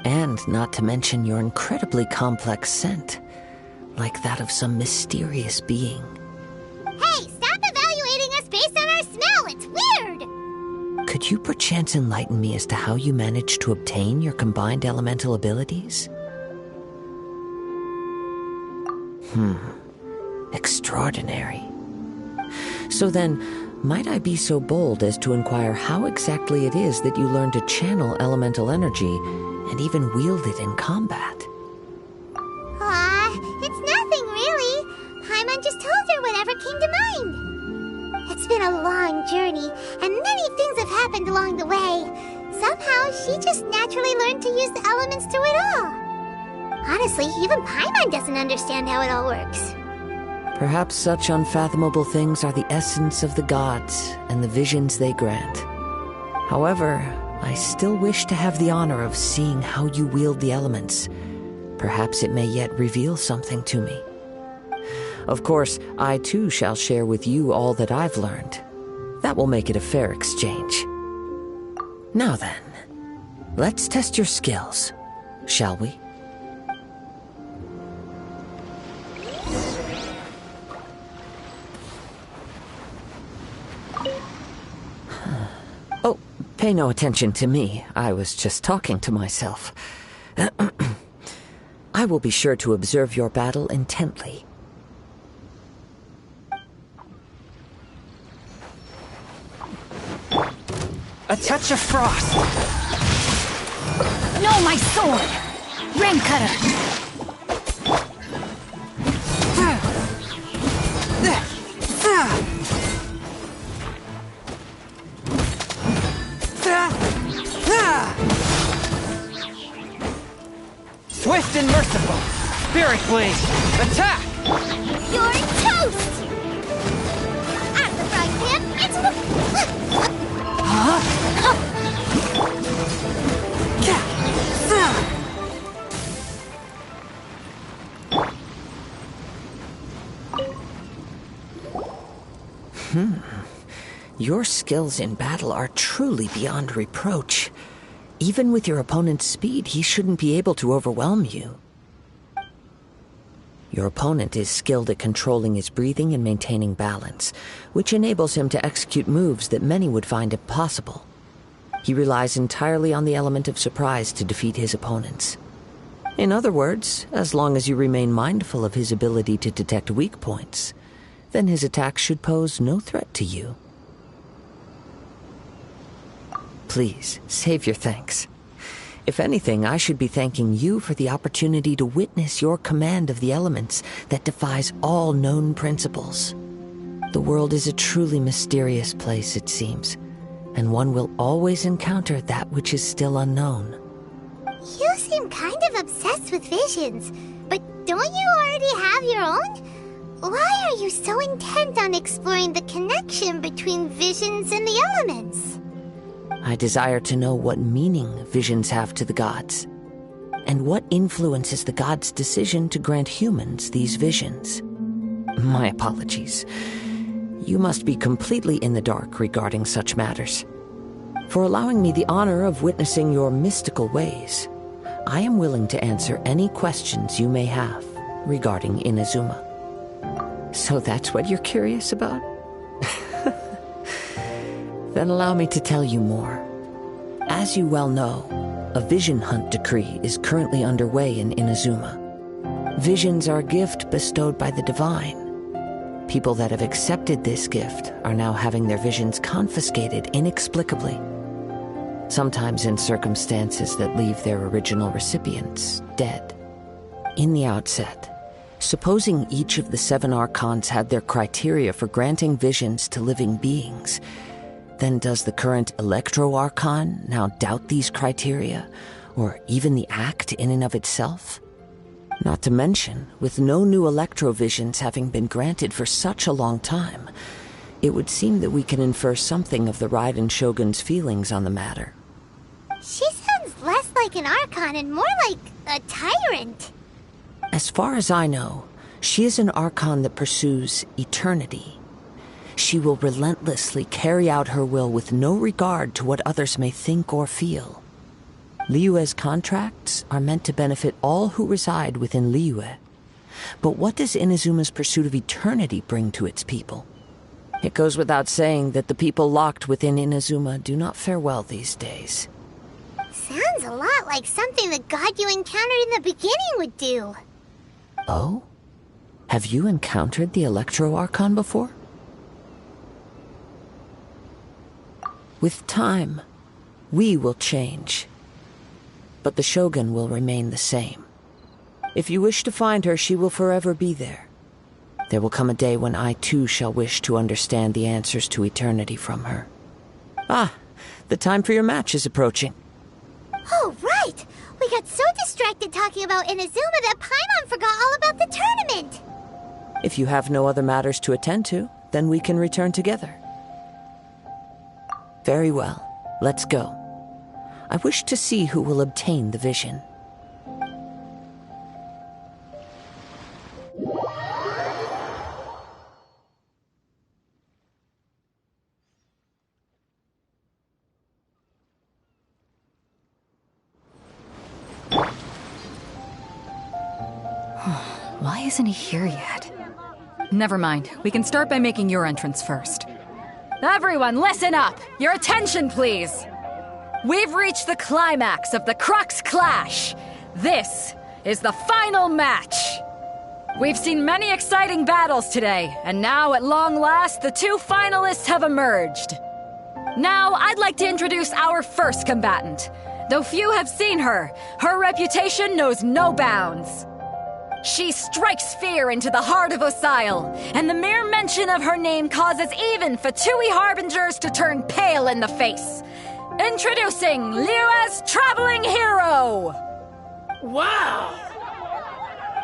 Speaker 5: And not to mention your incredibly complex scent, like that of some mysterious being.
Speaker 1: Hey, stop evaluating us based on our smell! It's weird!
Speaker 5: Could you perchance enlighten me as to how you managed to obtain your combined elemental abilities? Extraordinary. So then, might I be so bold as to inquire how exactly it is that you learned to channel elemental energy and even wield it in combat?
Speaker 1: It's nothing really. Paimon just told her whatever came to mind. It's been a long journey, and many things have happened along the way. Somehow, she just naturally learned to use the elements through it all. Honestly, even Paimon doesn't understand how it all works.
Speaker 5: Perhaps such unfathomable things are the essence of the gods and the visions they grant. However, I still wish to have the honor of seeing how you wield the elements. Perhaps it may yet reveal something to me. Of course, I too shall share with you all that I've learned. That will make it a fair exchange. Now then, let's test your skills, shall we? Oh, pay no attention to me. I was just talking to myself. I will be sure to observe your battle intently.
Speaker 3: A touch of frost!
Speaker 2: No, my sword! Rain cutter!
Speaker 3: Swift and merciful! Spirit Blade! Attack!
Speaker 1: You're toast! Out of the frying pan, into the...
Speaker 5: Your skills in battle are truly beyond reproach. Even with your opponent's speed, he shouldn't be able to overwhelm you. Your opponent is skilled at controlling his breathing and maintaining balance, which enables him to execute moves that many would find impossible. He relies entirely on the element of surprise to defeat his opponents. In other words, as long as you remain mindful of his ability to detect weak points, then his attacks should pose no threat to you. Please, save your thanks. If anything, I should be thanking you for the opportunity to witness your command of the elements that defies all known principles. The world is a truly mysterious place, it seems, and one will always encounter that which is still unknown.
Speaker 1: You seem kind of obsessed with visions, but don't you already have your own? Why are you so intent on exploring the connection between visions and the elements?
Speaker 5: I desire to know what meaning visions have to the gods, and what influences the gods' decision to grant humans these visions. My apologies. You must be completely in the dark regarding such matters. For allowing me the honor of witnessing your mystical ways, I am willing to answer any questions you may have regarding Inazuma. So that's what you're curious about? Then allow me to tell you more. As you well know, a vision hunt decree is currently underway in Inazuma. Visions are a gift bestowed by the divine. People that have accepted this gift are now having their visions confiscated inexplicably. Sometimes in circumstances that leave their original recipients dead. In the outset, supposing each of the 7 archons had their criteria for granting visions to living beings, then does the current Electro-Archon now doubt these criteria, or even the act in and of itself? Not to mention, with no new Electro-Visions having been granted for such a long time, it would seem that we can infer something of the Raiden Shogun's feelings on the matter.
Speaker 1: She sounds less like an Archon and more like a tyrant.
Speaker 5: As far as I know, she is an Archon that pursues eternity. She will relentlessly carry out her will with no regard to what others may think or feel. Liyue's contracts are meant to benefit all who reside within Liyue. But what does Inazuma's pursuit of eternity bring to its people? It goes without saying that the people locked within Inazuma do not fare well these days.
Speaker 1: Sounds a lot like something the god you encountered in the beginning would do.
Speaker 5: Oh? Have you encountered the Electro Archon before? With time, we will change. But the Shogun will remain the same. If you wish to find her, she will forever be there. There will come a day when I too shall wish to understand the answers to eternity from her. Ah, the time for your match is approaching.
Speaker 1: Oh, right! We got so distracted talking about Inazuma that Paimon forgot all about the tournament!
Speaker 5: If you have no other matters to attend to, then we can return together. Very well, let's go. I wish to see who will obtain the vision.
Speaker 4: Why isn't he here yet? Never mind. We can start by making your entrance first. Everyone, listen up! Your attention, please! We've reached the climax of the Crux Clash! This is the final match! We've seen many exciting battles today, and now, at long last, the two finalists have emerged. Now, I'd like to introduce our first combatant. Though few have seen her, her reputation knows no bounds. She strikes fear into the heart of Osile, and the mere mention of her name causes even Fatui Harbingers to turn pale in the face. Introducing Liyue's traveling hero!
Speaker 9: Wow!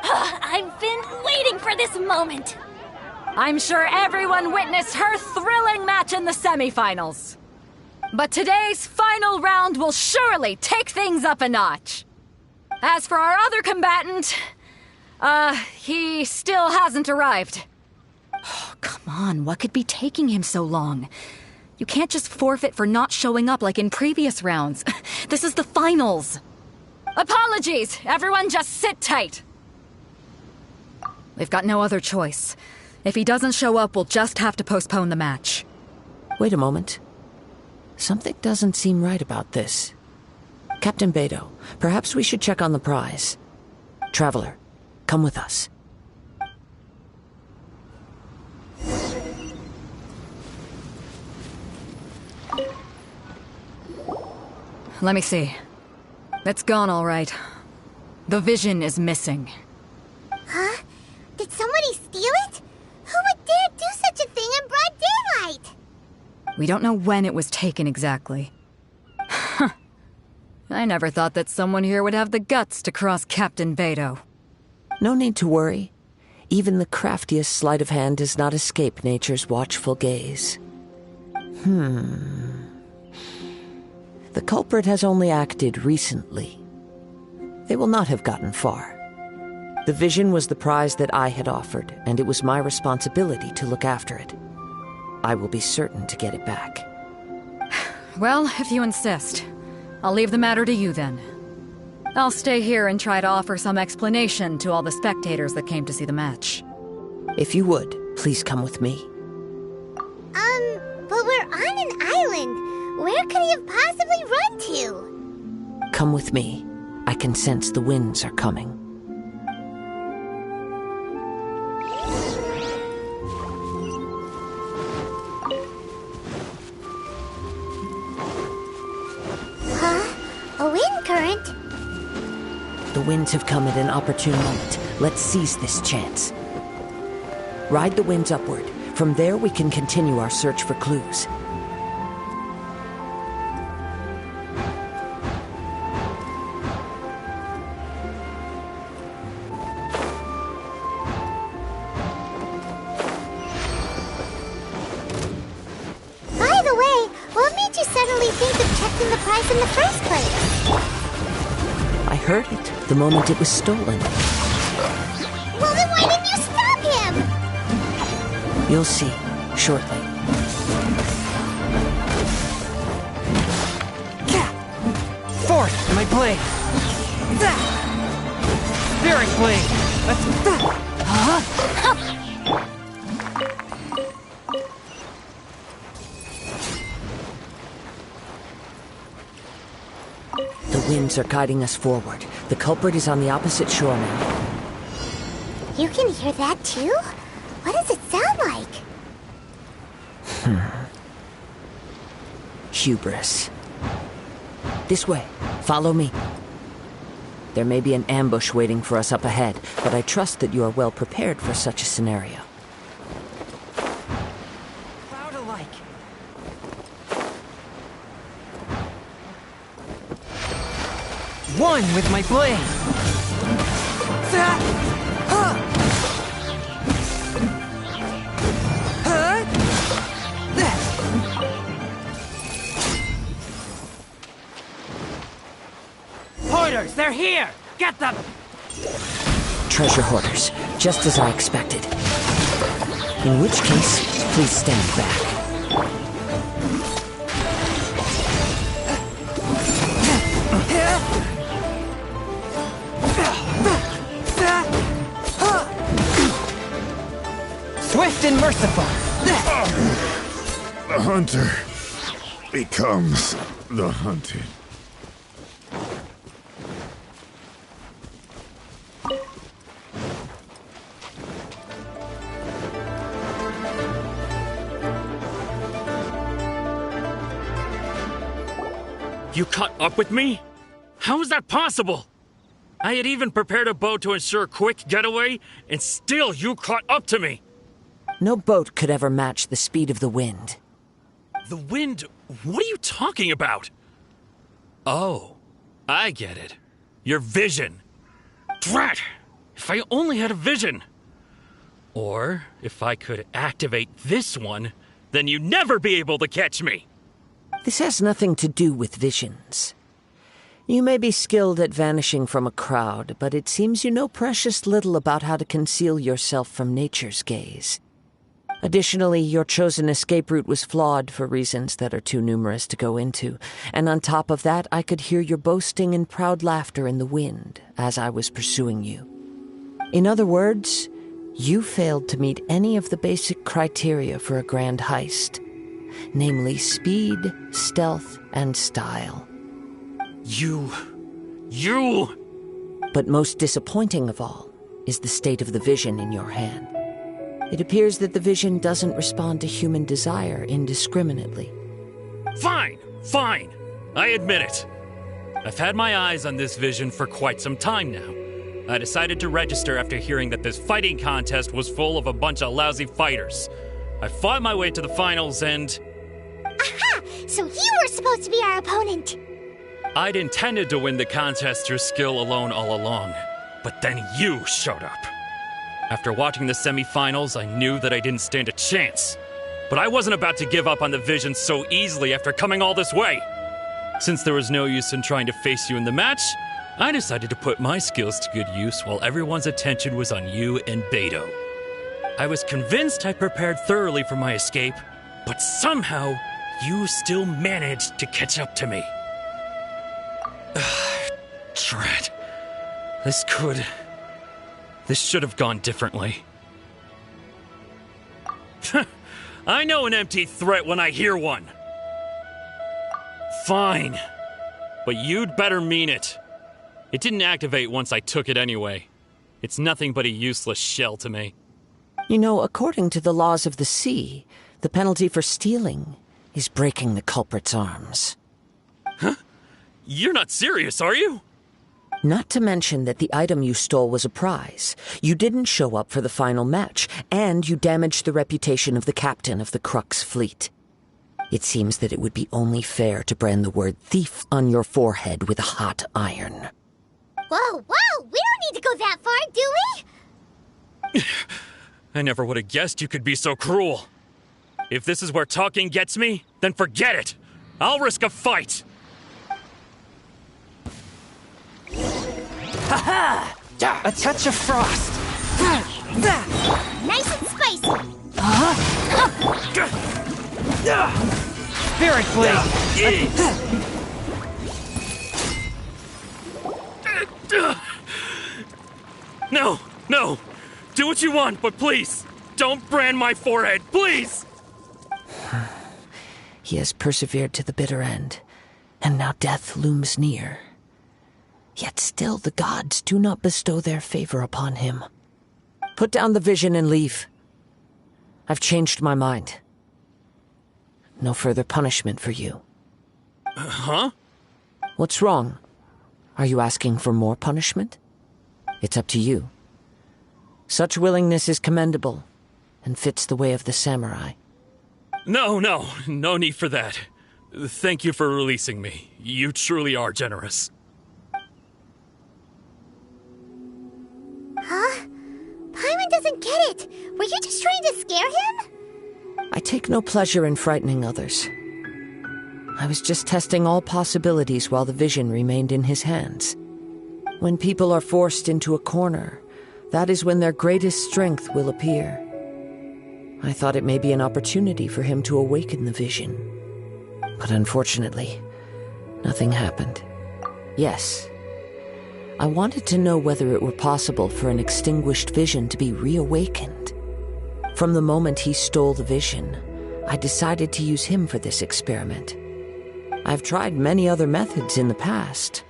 Speaker 10: I've been waiting for this moment.
Speaker 4: I'm sure everyone witnessed her thrilling match in the semifinals. But today's final round will surely take things up a notch. As for our other combatant, he still hasn't arrived. Oh, come on, what could be taking him so long? You can't just forfeit for not showing up like in previous rounds. This is the finals. Apologies, everyone just sit tight. We've got no other choice. If he doesn't show up, we'll just have to postpone the match.
Speaker 5: Wait a moment. Something doesn't seem right about this. Captain Beidou, perhaps we should check on the prize. Traveler, come with us.
Speaker 4: Let me see. It's gone all right. The vision is missing.
Speaker 1: Huh? Did somebody steal it? Who would dare do such a thing in broad daylight?
Speaker 4: We don't know when it was taken exactly. I never thought that someone here would have the guts to cross Captain Beidou.
Speaker 5: No need to worry. Even the craftiest sleight of hand does not escape nature's watchful gaze. The culprit has only acted recently. They will not have gotten far. The vision was the prize that I had offered, and it was my responsibility to look after it. I will be certain to get it back.
Speaker 4: Well, if you insist, I'll leave the matter to you then. I'll stay here and try to offer some explanation to all the spectators that came to see the match.
Speaker 5: If you would, please come with me.
Speaker 1: But we're on an island. Where could he have possibly run to?
Speaker 5: Come with me. I can sense the winds are coming.
Speaker 1: Huh? A wind current?
Speaker 5: The winds have come at an opportune moment. Let's seize this chance. Ride the winds upward. From there, we can continue our search for clues.
Speaker 1: taking the prize in the first place?
Speaker 5: I heard it the moment it was stolen.
Speaker 1: Well, then why didn't you stop him?
Speaker 5: You'll see, shortly.
Speaker 3: Force my blade. Spirit blade.
Speaker 5: The winds are guiding us forward. The culprit is on the opposite shore now.
Speaker 1: You can hear that too? What does it sound like?
Speaker 5: Hubris. This way. Follow me. There may be an ambush waiting for us up ahead, but I trust that you are well prepared for such a scenario.
Speaker 3: Proud alike. One with my blade. Hoarders, they're here! Get them!
Speaker 5: Treasure hoarders, just as I expected. In which case, please stand back.
Speaker 3: Swift and merciful!
Speaker 12: The hunter becomes the hunted.
Speaker 13: You caught up with me? How is that possible? I had even prepared a boat to ensure a quick getaway, and still you caught up to me!
Speaker 5: No boat could ever match the speed of the wind.
Speaker 13: The wind? What are you talking about? Oh, I get it. Your vision. Drat! If I only had a vision! Or, if I could activate this one, then you'd never be able to catch me!
Speaker 5: This has nothing to do with visions. You may be skilled at vanishing from a crowd, but it seems you know precious little about how to conceal yourself from nature's gaze. Additionally, your chosen escape route was flawed for reasons that are too numerous to go into, and on top of that, I could hear your boasting and proud laughter in the wind as I was pursuing you. In other words, you failed to meet any of the basic criteria for a grand heist. Namely speed, stealth, and style.
Speaker 13: You...
Speaker 5: But most disappointing of all is the state of the vision in your hand. It appears that the vision doesn't respond to human desire indiscriminately.
Speaker 13: Fine! I admit it. I've had my eyes on this vision for quite some time now. I decided to register after hearing that this fighting contest was full of a bunch of lousy fighters. I fought my way to the finals and...
Speaker 1: Aha! So you were supposed to be our opponent!
Speaker 13: I'd intended to win the contest through skill alone all along, but then you showed up. After watching the semi-finals, I knew that I didn't stand a chance. But I wasn't about to give up on the vision so easily after coming all this way. Since there was no use in trying to face you in the match, I decided to put my skills to good use while everyone's attention was on you and Beto. I was convinced I prepared thoroughly for my escape, but somehow, you still managed to catch up to me. Drat. This should have gone differently. I know an empty threat when I hear one. Fine. But you'd better mean it. It didn't activate once I took it anyway. It's nothing but a useless shell to me.
Speaker 5: You know, according to the laws of the sea, the penalty for stealing is breaking the culprit's arms.
Speaker 13: Huh? You're not serious, are you?
Speaker 5: Not to mention that the item you stole was a prize. You didn't show up for the final match, and you damaged the reputation of the captain of the Crux fleet. It seems that it would be only fair to brand the word thief on your forehead with a hot iron.
Speaker 1: Whoa, we don't need to go that far, do we?
Speaker 13: I never would have guessed you could be so cruel. If this is where talking gets me, then forget it. I'll risk a fight.
Speaker 3: Ha-ha! A touch of frost!
Speaker 1: Nice and spicy!
Speaker 3: Spirit Blade!
Speaker 13: No, no! Do what you want, but please, don't brand my forehead, please!
Speaker 5: He has persevered to the bitter end, and now death looms near. Yet still the gods do not bestow their favor upon him. Put down the vision and leave. I've changed my mind. No further punishment for you.
Speaker 13: Huh?
Speaker 5: What's wrong? Are you asking for more punishment? It's up to you. Such willingness is commendable, and fits the way of the samurai.
Speaker 13: No need for that. Thank you for releasing me. You truly are generous.
Speaker 1: Huh? Paimon doesn't get it! Were you just trying to scare him?
Speaker 5: I take no pleasure in frightening others. I was just testing all possibilities while the vision remained in his hands. When people are forced into a corner, that is when their greatest strength will appear. I thought it may be an opportunity for him to awaken the vision. But unfortunately, nothing happened. Yes, I wanted to know whether it were possible for an extinguished vision to be reawakened. From the moment he stole the vision, I decided to use him for this experiment. I've tried many other methods in the past,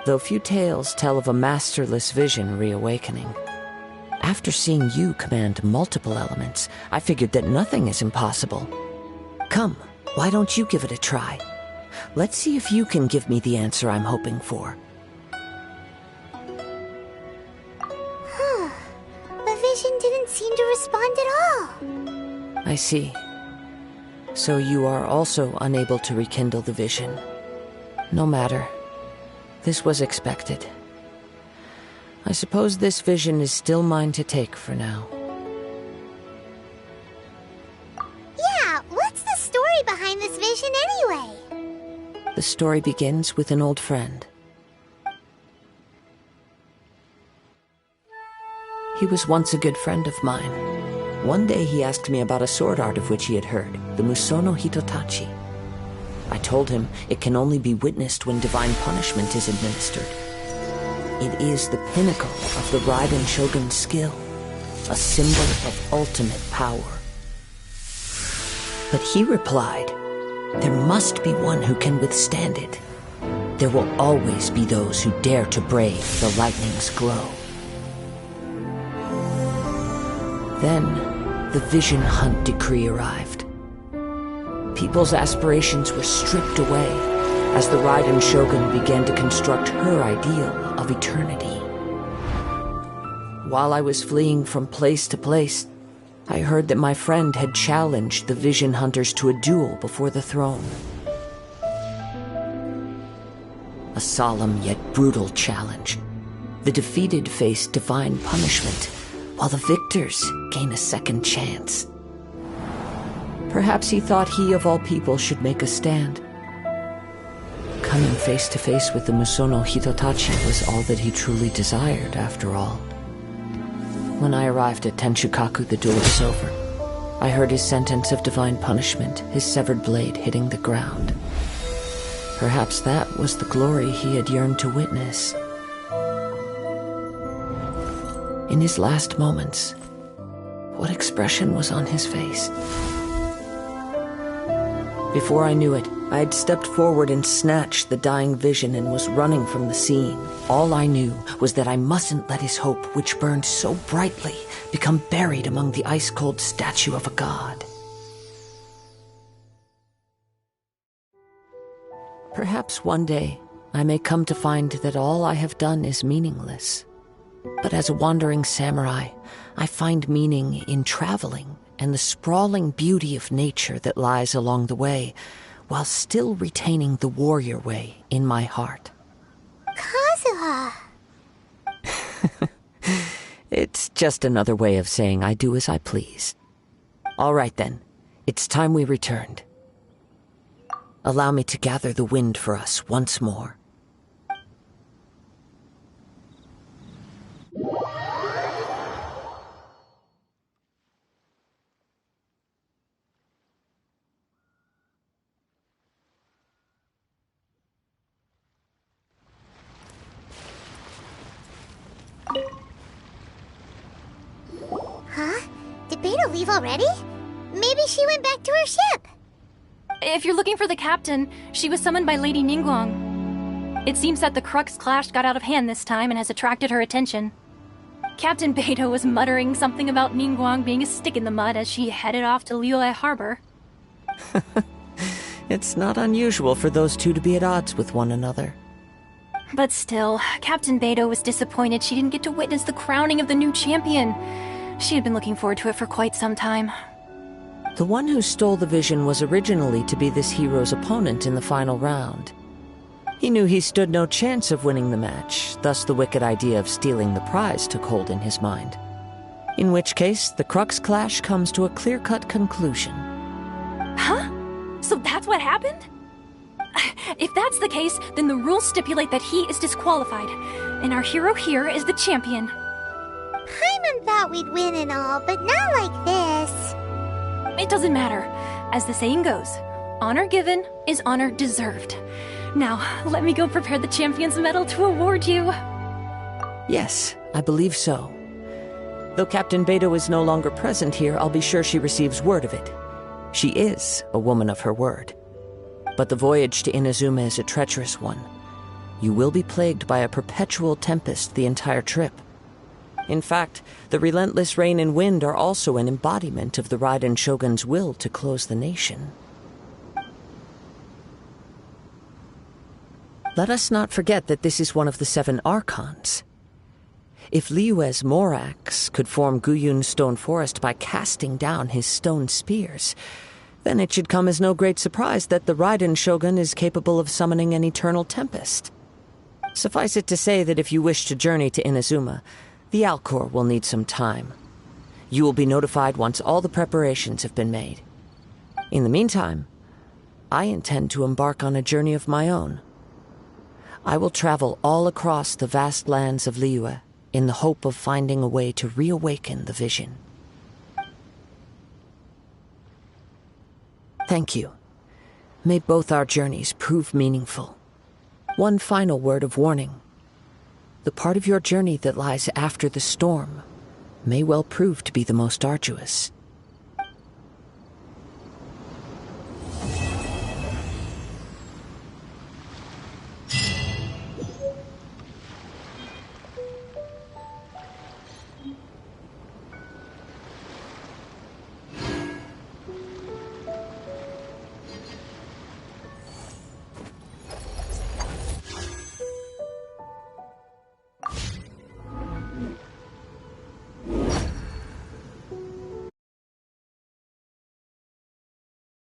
Speaker 5: though few tales tell of a masterless vision reawakening. After seeing you command multiple elements, I figured that nothing is impossible. Come, why don't you give it a try? Let's see if you can give me the answer I'm hoping for.
Speaker 1: The vision didn't seem to respond at all.
Speaker 5: I see. So you are also unable to rekindle the vision. No matter. This was expected. I suppose this vision is still mine to take for now.
Speaker 1: Yeah, what's the story behind this vision anyway?
Speaker 5: The story begins with an old friend. He was once a good friend of mine. One day he asked me about a sword art of which he had heard, the Musono Hitotachi. I told him it can only be witnessed when divine punishment is administered. It is the pinnacle of the Raiden Shogun's skill, a symbol of ultimate power. But he replied, there must be one who can withstand it. There will always be those who dare to brave the lightning's glow. Then, the Vision Hunt decree arrived. People's aspirations were stripped away as the Raiden Shogun began to construct her ideal of eternity. While I was fleeing from place to place, I heard that my friend had challenged the Vision Hunters to a duel before the throne. A solemn yet brutal challenge. The defeated face divine punishment, while the victors gain a second chance. Perhaps he thought he of all people should make a stand. Coming face to face with the Musono Hitotachi was all that he truly desired, after all. When I arrived at Tenshukaku, the duel was over. I heard his sentence of divine punishment, his severed blade hitting the ground. Perhaps that was the glory he had yearned to witness. In his last moments, what expression was on his face? Before I knew it, I had stepped forward and snatched the dying vision and was running from the scene. All I knew was that I mustn't let his hope, which burned so brightly, become buried among the ice-cold statue of a god. Perhaps one day I may come to find that all I have done is meaningless. But as a wandering samurai, I find meaning in traveling and the sprawling beauty of nature that lies along the way, while still retaining the warrior way in my heart.
Speaker 1: Kazuha!
Speaker 5: It's just another way of saying I do as I please. All right then, it's time we returned. Allow me to gather the wind for us once more.
Speaker 1: Beidou leave already? Maybe she went back to her ship.
Speaker 10: If you're looking for the captain, she was summoned by Lady Ningguang. It seems that the Crux clash got out of hand this time and has attracted her attention. Captain Beidou was muttering something about Ningguang being a stick in the mud as she headed off to Liyue Harbor.
Speaker 5: It's not unusual for those two to be at odds with one another.
Speaker 10: But still, Captain Beidou was disappointed she didn't get to witness the crowning of the new champion. She had been looking forward to it for quite some time.
Speaker 5: The one who stole the vision was originally to be this hero's opponent in the final round. He knew he stood no chance of winning the match, thus the wicked idea of stealing the prize took hold in his mind. In which case, the Crux clash comes to a clear-cut conclusion.
Speaker 10: Huh? So that's what happened? If that's the case, then the rules stipulate that he is disqualified, and our hero here is the champion.
Speaker 1: Paimon thought we'd win and all, but not like this.
Speaker 10: It doesn't matter. As the saying goes, honor given is honor deserved. Now, let me go prepare the champion's medal to award you.
Speaker 5: Yes, I believe so. Though Captain Beidou is no longer present here, I'll be sure she receives word of it. She is a woman of her word. But the voyage to Inazuma is a treacherous one. You will be plagued by a perpetual tempest the entire trip. In fact, the relentless rain and wind are also an embodiment of the Raiden Shogun's will to close the nation. Let us not forget that this is one of the 7 Archons. If Liyue's Morax could form Guyun's stone forest by casting down his stone spears, then it should come as no great surprise that the Raiden Shogun is capable of summoning an eternal tempest. Suffice it to say that if you wish to journey to Inazuma, the Alcor will need some time. You will be notified once all the preparations have been made. In the meantime, I intend to embark on a journey of my own. I will travel all across the vast lands of Liyue in the hope of finding a way to reawaken the vision. Thank you. May both our journeys prove meaningful. One final word of warning. The part of your journey that lies after the storm may well prove to be the most arduous.